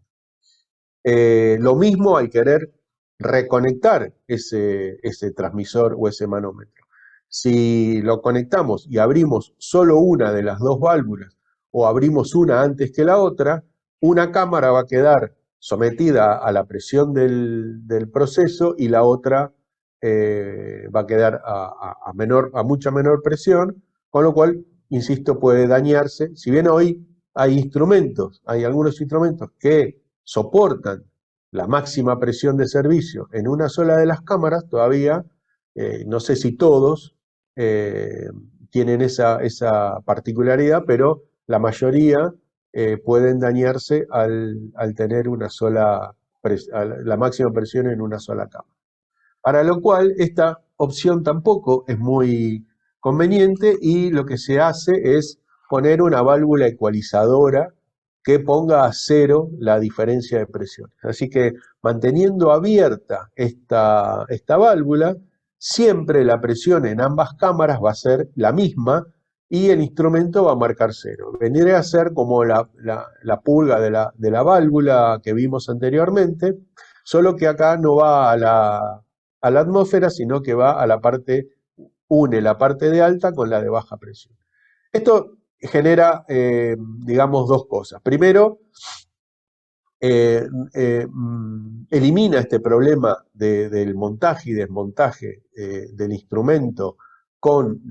Lo mismo al querer reconectar ese transmisor o ese manómetro. Si lo conectamos y abrimos solo una de las dos válvulas o abrimos una antes que la otra, una cámara va a quedar sometida a la presión del proceso y la otra va a quedar a mucha menor presión, con lo cual, insisto, puede dañarse. Si bien hoy hay algunos instrumentos que soportan la máxima presión de servicio en una sola de las cámaras, todavía, no sé si todos tienen esa particularidad, pero la mayoría pueden dañarse al tener la máxima presión en una sola cámara. Para lo cual, esta opción tampoco es muy conveniente y lo que se hace es poner una válvula ecualizadora que ponga a cero la diferencia de presiones. Así que manteniendo abierta esta válvula, siempre la presión en ambas cámaras va a ser la misma y el instrumento va a marcar cero. Vendría a ser como la purga de la válvula que vimos anteriormente, Solo que acá no va a la atmósfera, sino que va a la parte, une la parte de alta con la de baja presión. Esto genera, digamos, dos cosas. Primero, elimina este problema del montaje y desmontaje del instrumento con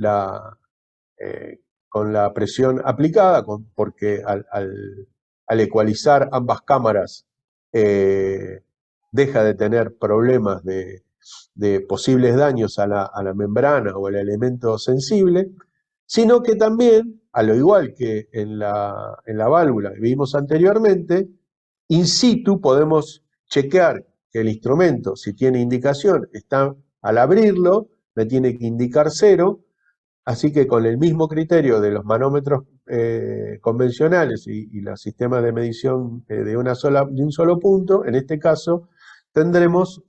con la presión aplicada, porque al ecualizar ambas cámaras deja de tener problemas de posibles daños a la membrana o al elemento sensible, sino que también, a lo igual que en la válvula que vimos anteriormente, in situ podemos chequear que el instrumento, si tiene indicación, está al abrirlo, me tiene que indicar 0, así que con el mismo criterio de los manómetros convencionales y los sistemas de medición de un solo punto, en este caso tendremos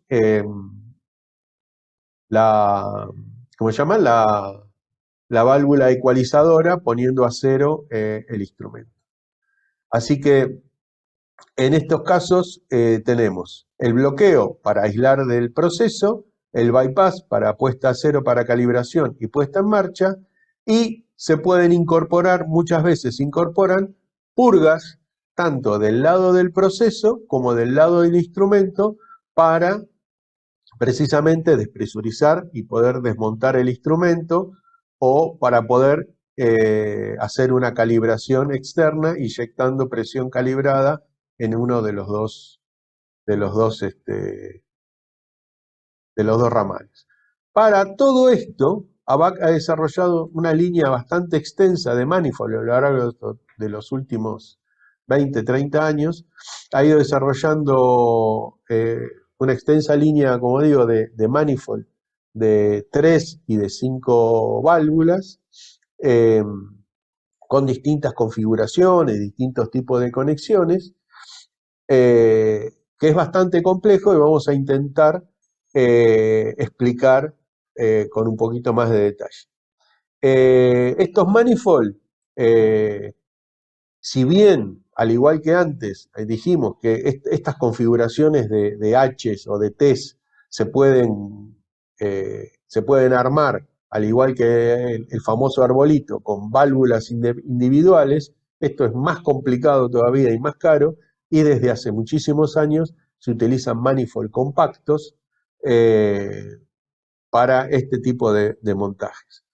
¿cómo se llama? La válvula ecualizadora poniendo a 0 el instrumento. Así que en estos casos tenemos el bloqueo para aislar del proceso, el bypass para puesta a 0 para calibración y puesta en marcha, y se pueden incorporar, muchas veces se incorporan purgas tanto del lado del proceso como del lado del instrumento para precisamente despresurizar y poder desmontar el instrumento o para poder hacer una calibración externa inyectando presión calibrada en uno de los dos ramales. Para todo esto, ABAC ha desarrollado una línea bastante extensa de manifold a lo largo de los últimos 20, 30 años. Ha ido desarrollando una extensa línea, como digo, de manifold de 3 y de 5 válvulas, con distintas configuraciones, distintos tipos de conexiones, que es bastante complejo y vamos a intentar explicar con un poquito más de detalle. Estos manifold, si bien, al igual que antes, dijimos que estas configuraciones de H's o de T's se pueden armar, al igual que el famoso arbolito, con válvulas individuales, esto es más complicado todavía y más caro, y desde hace muchísimos años se utilizan manifold compactos para este tipo de montajes.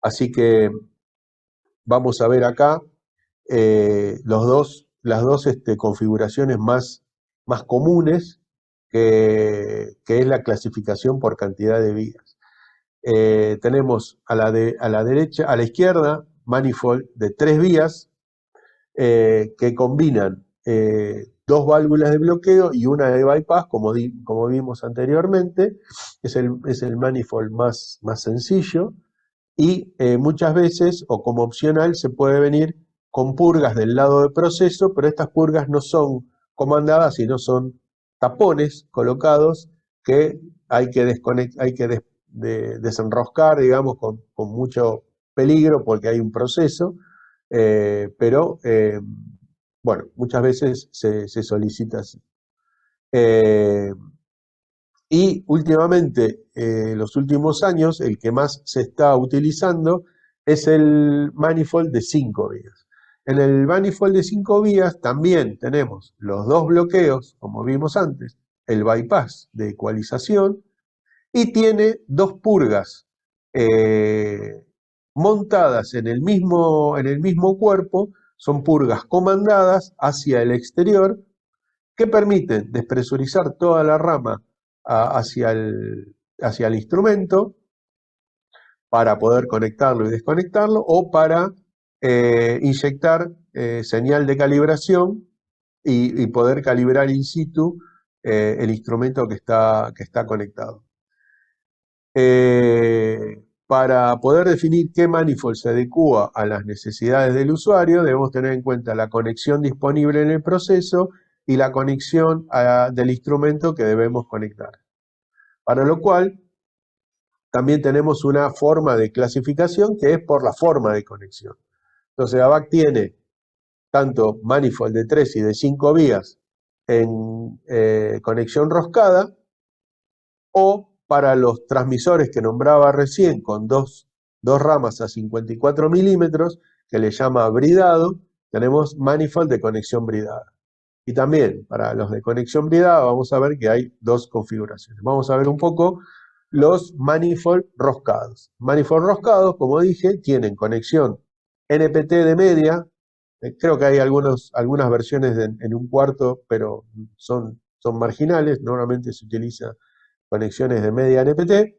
Así que vamos a ver acá las dos configuraciones más comunes, que es la clasificación por cantidad de vías. Tenemos a la derecha, a la izquierda, manifold de 3 vías que combinan 2 válvulas de bloqueo y una de bypass, como vimos anteriormente. Es el manifold más sencillo, y muchas veces, o como opcional, se puede venir con purgas del lado de proceso, pero estas purgas no son comandadas, sino son tapones colocados que hay que desenroscar, digamos, con mucho peligro porque hay un proceso, pero bueno, muchas veces se solicita así. Y últimamente, los últimos años, el que más se está utilizando es el manifold de 5 vías. En el manifold de 5 vías también tenemos los 2 bloqueos, como vimos antes, el bypass de ecualización, y tiene 2 purgas montadas en el mismo cuerpo. Son purgas comandadas hacia el exterior que permiten despresurizar toda la rama hacia el instrumento para poder conectarlo y desconectarlo, o para inyectar señal de calibración y poder calibrar in situ el instrumento que está conectado. Para poder definir qué manifold se adecua a las necesidades del usuario, debemos tener en cuenta la conexión disponible en el proceso y la conexión del instrumento que debemos conectar. Para lo cual, también tenemos una forma de clasificación que es por la forma de conexión. Entonces, ABAC tiene tanto manifold de 3 y de 5 vías en conexión roscada, o para los transmisores que nombraba recién con dos ramas a 54 milímetros, que le llama bridado, tenemos manifold de conexión bridada. Y también para los de conexión bridada vamos a ver que hay dos configuraciones. Vamos a ver un poco los manifold roscados. Manifold roscados, como dije, tienen conexión NPT de media. Creo que hay algunas versiones en un cuarto, pero son marginales. Normalmente se utiliza conexiones de media NPT,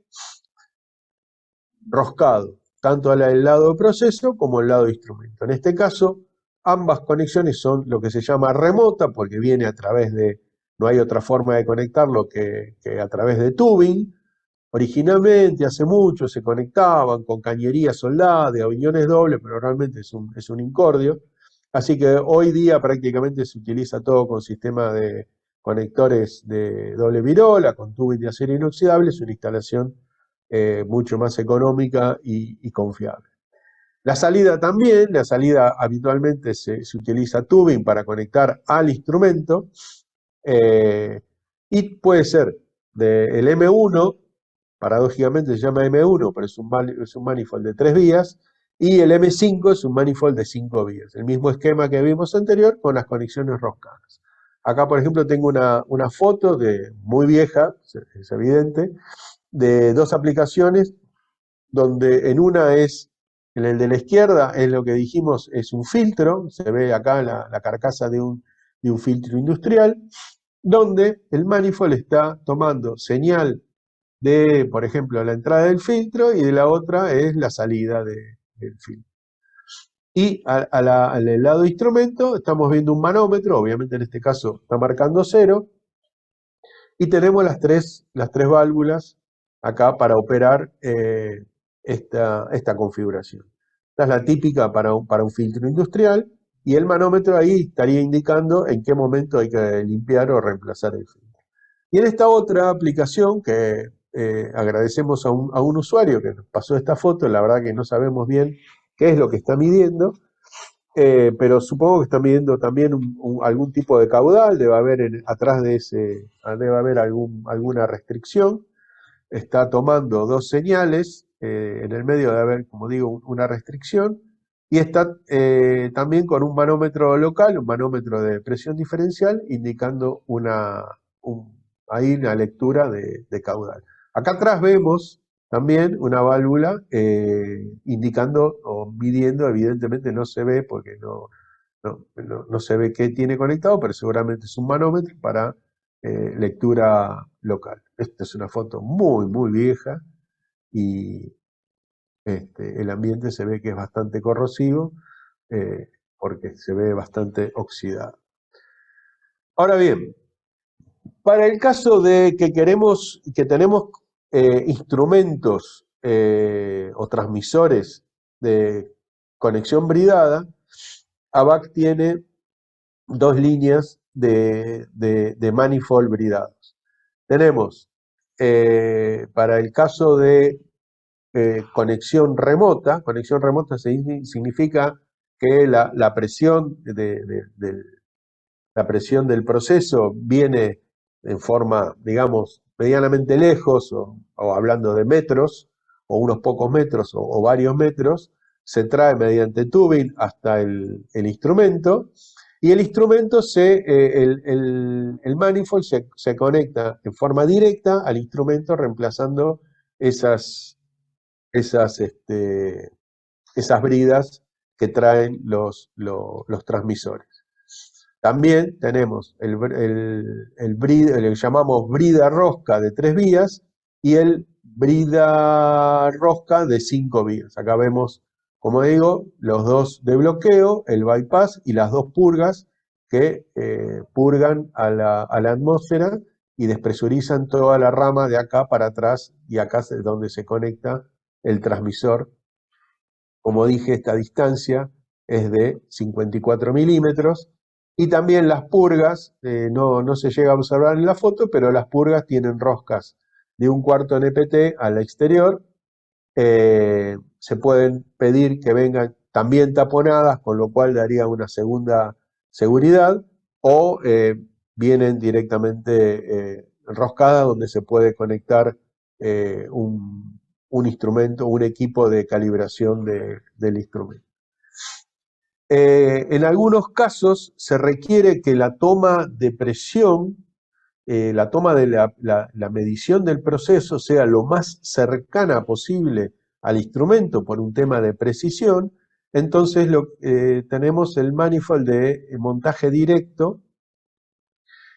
roscado, tanto al lado de proceso como al lado de instrumento. En este caso, ambas conexiones son lo que se llama remota, porque viene a través de, no hay otra forma de conectarlo que a través de tubing. Originalmente, hace mucho, se conectaban con cañería soldada, de aviones dobles, pero realmente es un incordio. Así que hoy día prácticamente se utiliza todo con sistema de conectores de doble virola, con tubing de acero inoxidable, es una instalación mucho más económica y confiable. La salida también, la salida habitualmente se utiliza tubing para conectar al instrumento, y puede ser del M1, paradójicamente se llama M1, pero es un manifold de 3 vías, y el M5 es un manifold de 5 vías. El mismo esquema que vimos anterior con las conexiones roscadas. Acá, por ejemplo, tengo una foto muy vieja, es evidente, de dos aplicaciones, donde en una en el de la izquierda, es lo que dijimos, es un filtro, se ve acá la carcasa de un filtro industrial, donde el manifold está tomando señal de, por ejemplo, la entrada del filtro, y de la otra es la salida del filtro. Y al lado de instrumento estamos viendo un manómetro, obviamente en este caso está marcando 0, y tenemos las tres válvulas acá para operar esta configuración. Esta es la típica para un filtro industrial, y el manómetro ahí estaría indicando en qué momento hay que limpiar o reemplazar el filtro. Y en esta otra aplicación que agradecemos a un usuario que nos pasó esta foto, la verdad que no sabemos bien qué es lo que está midiendo, pero supongo que está midiendo también algún tipo de caudal, debe haber atrás de ese, debe haber alguna restricción. Está tomando dos señales, en el medio debe haber, como digo, una restricción, y está también con un manómetro local, un manómetro de presión diferencial, indicando ahí una lectura de caudal. Acá atrás vemos también una válvula indicando o midiendo, evidentemente no se ve porque no se ve qué tiene conectado, pero seguramente es un manómetro para lectura local. Esta es una foto muy, muy vieja, y el ambiente se ve que es bastante corrosivo, porque se ve bastante oxidado. Ahora bien, para el caso de que tenemos instrumentos o transmisores de conexión bridada, ABAC tiene dos líneas de manifold bridados. Tenemos, para el caso de conexión remota significa que la presión la presión del proceso viene en forma, digamos, medianamente lejos, o hablando de metros, o unos pocos metros, o varios metros, se trae mediante tubing hasta el instrumento, y el instrumento, el manifold se conecta en forma directa al instrumento, reemplazando esas bridas que traen los transmisores. También tenemos el llamamos brida rosca de 3 vías, y el brida rosca de 5 vías. Acá vemos, como digo, los dos de bloqueo, el bypass y las dos purgas que purgan a la atmósfera y despresurizan toda la rama de acá para atrás, y acá es donde se conecta el transmisor. Como dije, esta distancia es de 54 milímetros. Y también las purgas, no se llega a observar en la foto, pero las purgas tienen roscas de 1/4 NPT al exterior. Se pueden pedir que vengan también taponadas, con lo cual daría una segunda seguridad, o vienen directamente enroscadas, donde se puede conectar un instrumento, un equipo de calibración del instrumento. En algunos casos se requiere que la toma de presión, la toma de la medición del proceso sea lo más cercana posible al instrumento por un tema de precisión. Entonces tenemos el manifold de montaje directo,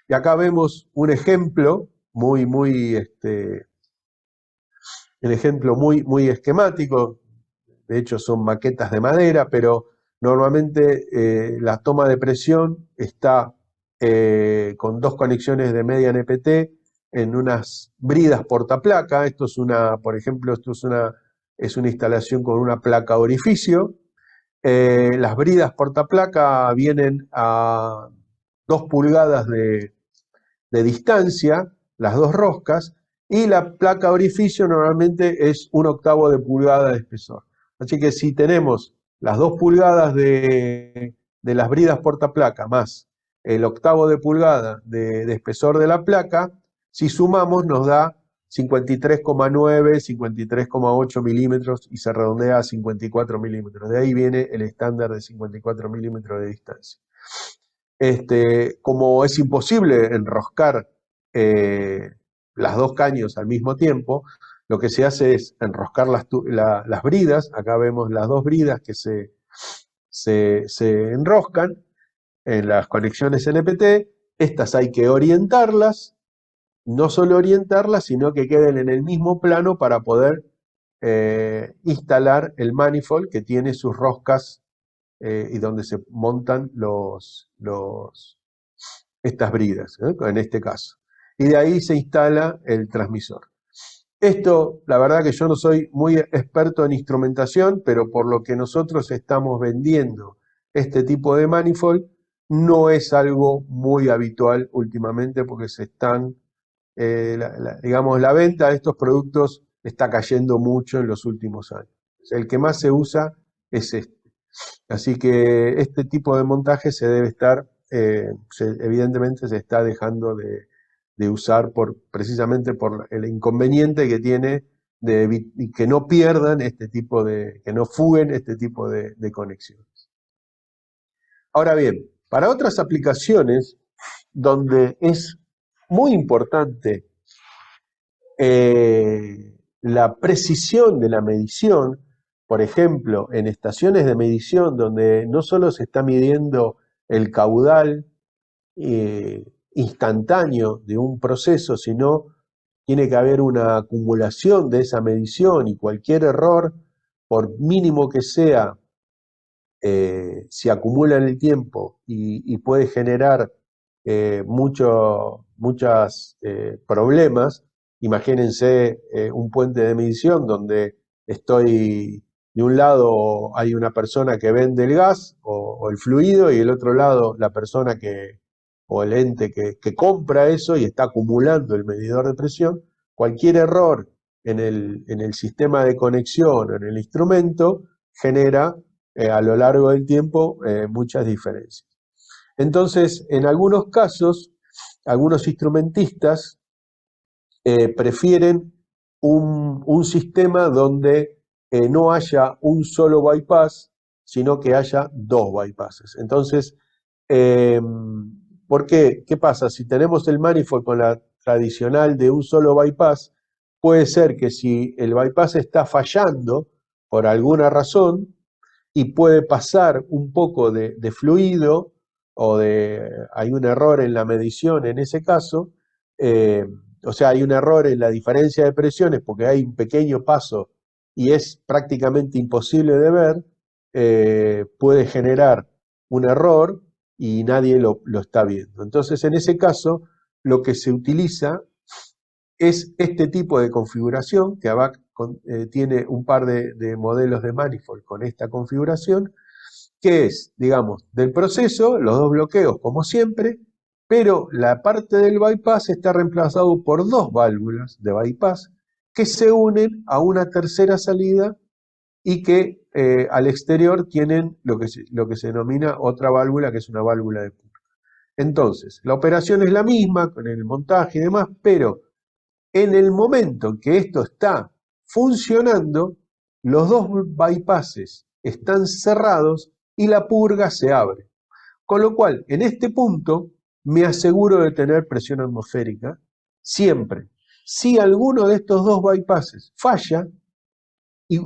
y acá vemos un ejemplo muy esquemático. De hecho son maquetas de madera, pero normalmente la toma de presión está con dos conexiones de media NPT en unas bridas portaplaca. Esto es por ejemplo, es una instalación con una placa orificio. Las bridas portaplaca vienen a 2 pulgadas de distancia, las dos roscas, y la placa orificio normalmente es 1/8 de pulgada de espesor. Así que si tenemos las 2 pulgadas de las bridas portaplaca más el 1/8 de pulgada de espesor de la placa, si sumamos nos da 53,9, 53,8 milímetros y se redondea a 54 milímetros. De ahí viene el estándar de 54 milímetros de distancia. Como es imposible enroscar las dos caños al mismo tiempo, lo que se hace es enroscar las bridas. Acá vemos las dos bridas que se enroscan en las conexiones NPT. Estas hay que orientarlas, no solo orientarlas, sino que queden en el mismo plano para poder instalar el manifold que tiene sus roscas y donde se montan estas bridas, en este caso. Y de ahí se instala el transmisor. Esto, la verdad que yo no soy muy experto en instrumentación, pero por lo que nosotros estamos vendiendo este tipo de manifold, no es algo muy habitual últimamente, porque digamos, la venta de estos productos está cayendo mucho en los últimos años. El que más se usa es este. Así que este tipo de montaje se debe estar, evidentemente se está dejando de usar precisamente por el inconveniente que tiene de que no pierdan que no fuguen este tipo de conexiones. Ahora bien, para otras aplicaciones donde es muy importante la precisión de la medición, por ejemplo, en estaciones de medición donde no solo se está midiendo el caudal instantáneo de un proceso, sino tiene que haber una acumulación de esa medición, y cualquier error, por mínimo que sea, se acumula en el tiempo y puede generar muchos problemas. Imagínense un puente de medición donde de un lado hay una persona que vende el gas o el fluido, y del otro lado la persona o el ente que compra eso y está acumulando el medidor de presión. Cualquier error en el sistema de conexión o en el instrumento genera a lo largo del tiempo muchas diferencias. Entonces, en algunos casos, algunos instrumentistas prefieren un sistema donde no haya un solo bypass, sino que haya dos bypasses. Entonces, ¿por qué? ¿Qué pasa? Si tenemos el manifold con la tradicional de un solo bypass, puede ser que si el bypass está fallando por alguna razón, y puede pasar un poco de fluido, o hay un error en la medición en ese caso, o sea, hay un error en la diferencia de presiones porque hay un pequeño paso y es prácticamente imposible de ver, puede generar un error y nadie lo está viendo. Entonces, en ese caso, lo que se utiliza es este tipo de configuración, que ABAC tiene un par de modelos de manifold con esta configuración, que es, digamos, del proceso, los dos bloqueos como siempre, pero la parte del bypass está reemplazado por dos válvulas de bypass que se unen a una tercera salida y que al exterior tienen lo que se denomina otra válvula, que es una válvula de pull. Entonces, la operación es la misma con el montaje y demás, pero en el momento en que esto está funcionando, los dos bypasses están cerrados y la purga se abre. Con lo cual, en este punto, me aseguro de tener presión atmosférica siempre. Si alguno de estos dos bypasses falla, y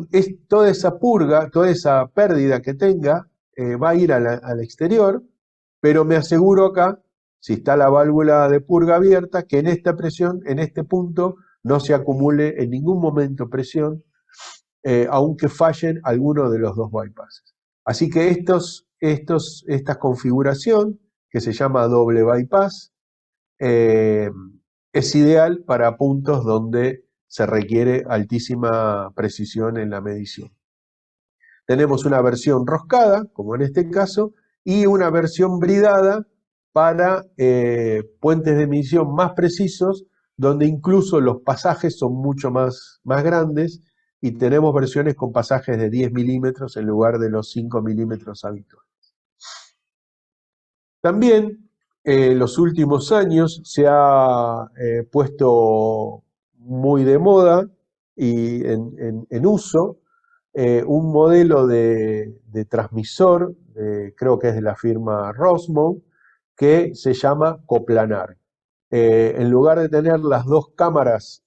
toda esa purga, toda esa pérdida que tenga, va a ir al exterior, pero me aseguro acá, si está la válvula de purga abierta, que en esta presión, en este punto, no se acumule en ningún momento presión, aunque fallen alguno de los dos bypasses. Así que esta configuración, que se llama doble bypass, es ideal para puntos donde se requiere altísima precisión en la medición. Tenemos una versión roscada, como en este caso, y una versión bridada para puentes de medición más precisos, donde incluso los pasajes son mucho más grandes, y tenemos versiones con pasajes de 10 milímetros en lugar de los 5 milímetros habituales. También en los últimos años se ha puesto muy de moda y en uso un modelo de transmisor, creo que es de la firma Rosmont, que se llama coplanar. En lugar de tener las dos cámaras,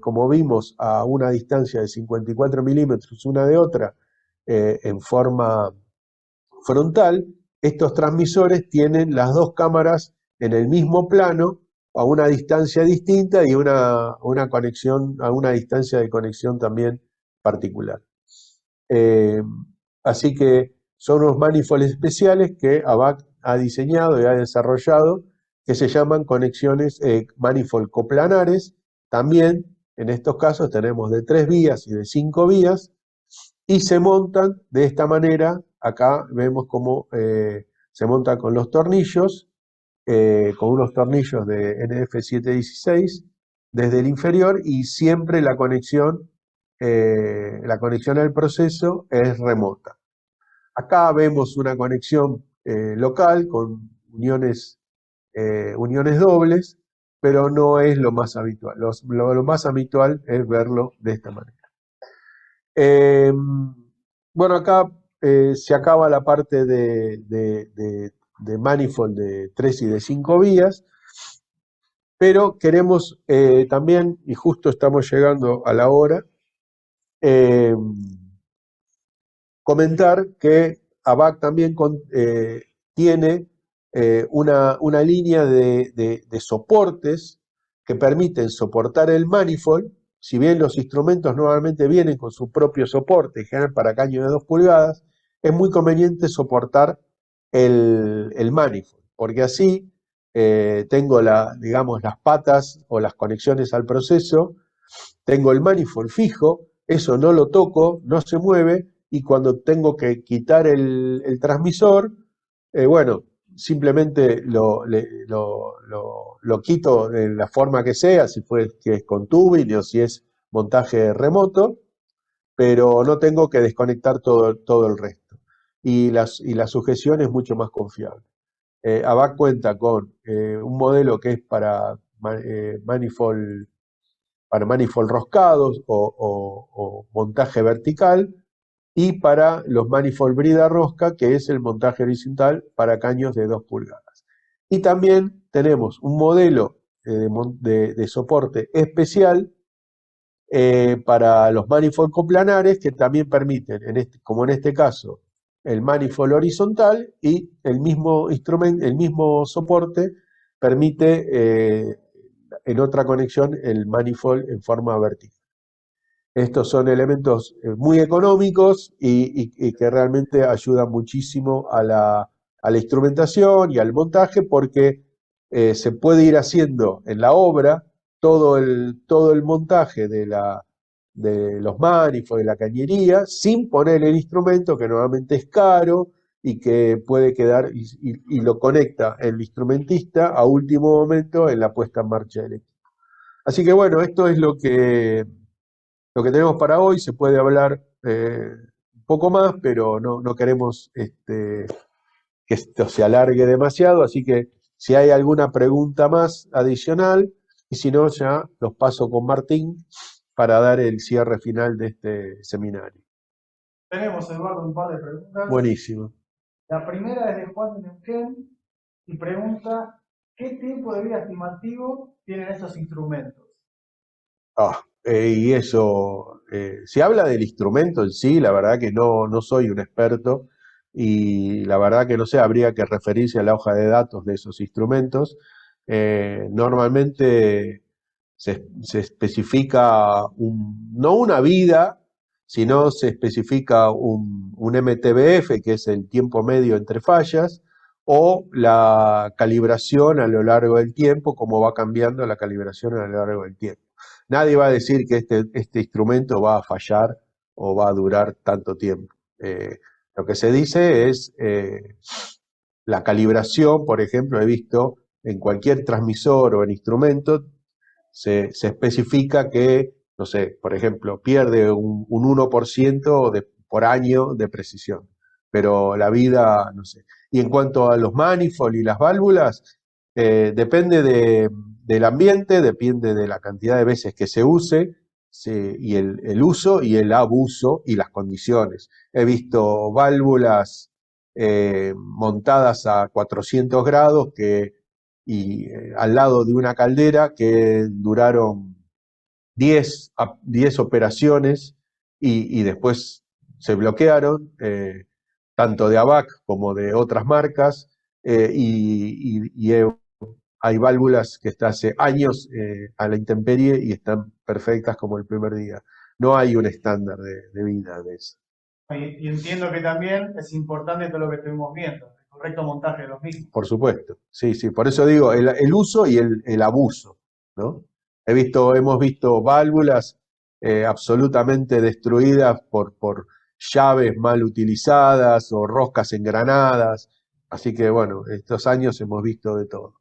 como vimos, a una distancia de 54 milímetros una de otra, en forma frontal, estos transmisores tienen las dos cámaras en el mismo plano, a una distancia distinta y una conexión, a una distancia de conexión también particular. Así que son unos manifolds especiales que ABAC ha diseñado y ha desarrollado, que se llaman conexiones manifold coplanares. También en estos casos tenemos de 3 vías y de 5 vías, y se montan de esta manera. Acá vemos cómo se montan con los tornillos, con unos tornillos de NF716 desde el inferior, y siempre la conexión al proceso es remota. Acá vemos una conexión local con uniones dobles, pero no es lo más habitual. Lo más habitual es verlo de esta manera. Bueno, acá se acaba la parte de manifold de 3 y de 5 vías, pero queremos también, y justo estamos llegando a la hora, comentar que ABAC también tiene una línea de soportes que permiten soportar el manifold. Si bien los instrumentos normalmente vienen con su propio soporte, en general para caño de 2 pulgadas, es muy conveniente soportar el manifold, porque así tengo digamos, las patas o las conexiones al proceso, tengo el manifold fijo, eso no lo toco, no se mueve, y cuando tengo que quitar el transmisor, bueno, simplemente lo quito de la forma que sea, si que es con tubing o si es montaje remoto, pero no tengo que desconectar todo el resto. Y la sujeción es mucho más confiable. ABAC cuenta con un modelo que es para manifold roscados o montaje vertical, y para los manifold brida rosca, que es el montaje horizontal para caños de 2 pulgadas. Y también tenemos un modelo de soporte especial para los manifold coplanares, que también permiten, como en este caso, el manifold horizontal, y el mismo soporte permite en otra conexión el manifold en forma vertical. Estos son elementos muy económicos y que realmente ayudan muchísimo a la instrumentación y al montaje, porque se puede ir haciendo en la obra todo el montaje de los manifolds, de la cañería, sin poner el instrumento, que normalmente es caro y que puede quedar, y lo conecta el instrumentista a último momento en la puesta en marcha del equipo. Así que bueno, esto es lo que tenemos para hoy. Se puede hablar un poco más, pero no queremos que esto se alargue demasiado, así que si hay alguna pregunta más adicional, y si no, ya los paso con Martín para dar el cierre final de este seminario. Tenemos, Eduardo, un par de preguntas. Buenísimo. La primera es de Juan de Neuquén y pregunta, ¿qué tiempo de vida estimativo tienen estos instrumentos? Y eso, se habla del instrumento en sí, la verdad que no soy un experto y la verdad que no sé, habría que referirse a la hoja de datos de esos instrumentos. Normalmente se especifica no una vida, sino se especifica un MTBF, que es el tiempo medio entre fallas, o la calibración a lo largo del tiempo, cómo va cambiando la calibración a lo largo del tiempo. Nadie va a decir que este instrumento va a fallar o va a durar tanto tiempo. Lo que se dice es la calibración, por ejemplo, he visto en cualquier transmisor o en instrumento, se especifica que, no sé, por ejemplo, pierde un 1% por año de precisión, pero la vida, no sé. Y en cuanto a los manifold y las válvulas, depende del ambiente, depende de la cantidad de veces que se use, y el uso y el abuso y las condiciones. He visto válvulas montadas a 400 grados al lado de una caldera que duraron 10 operaciones y después se bloquearon, tanto de ABAC como de otras marcas, hay válvulas que están hace años a la intemperie y están perfectas como el primer día. No hay un estándar de vida de eso. Y entiendo que también es importante todo lo que estuvimos viendo, el correcto montaje de los mismos. Por supuesto, sí, sí. Por eso digo, el uso y el abuso, ¿no? Hemos visto válvulas absolutamente destruidas por llaves mal utilizadas o roscas engranadas. Así que bueno, estos años hemos visto de todo.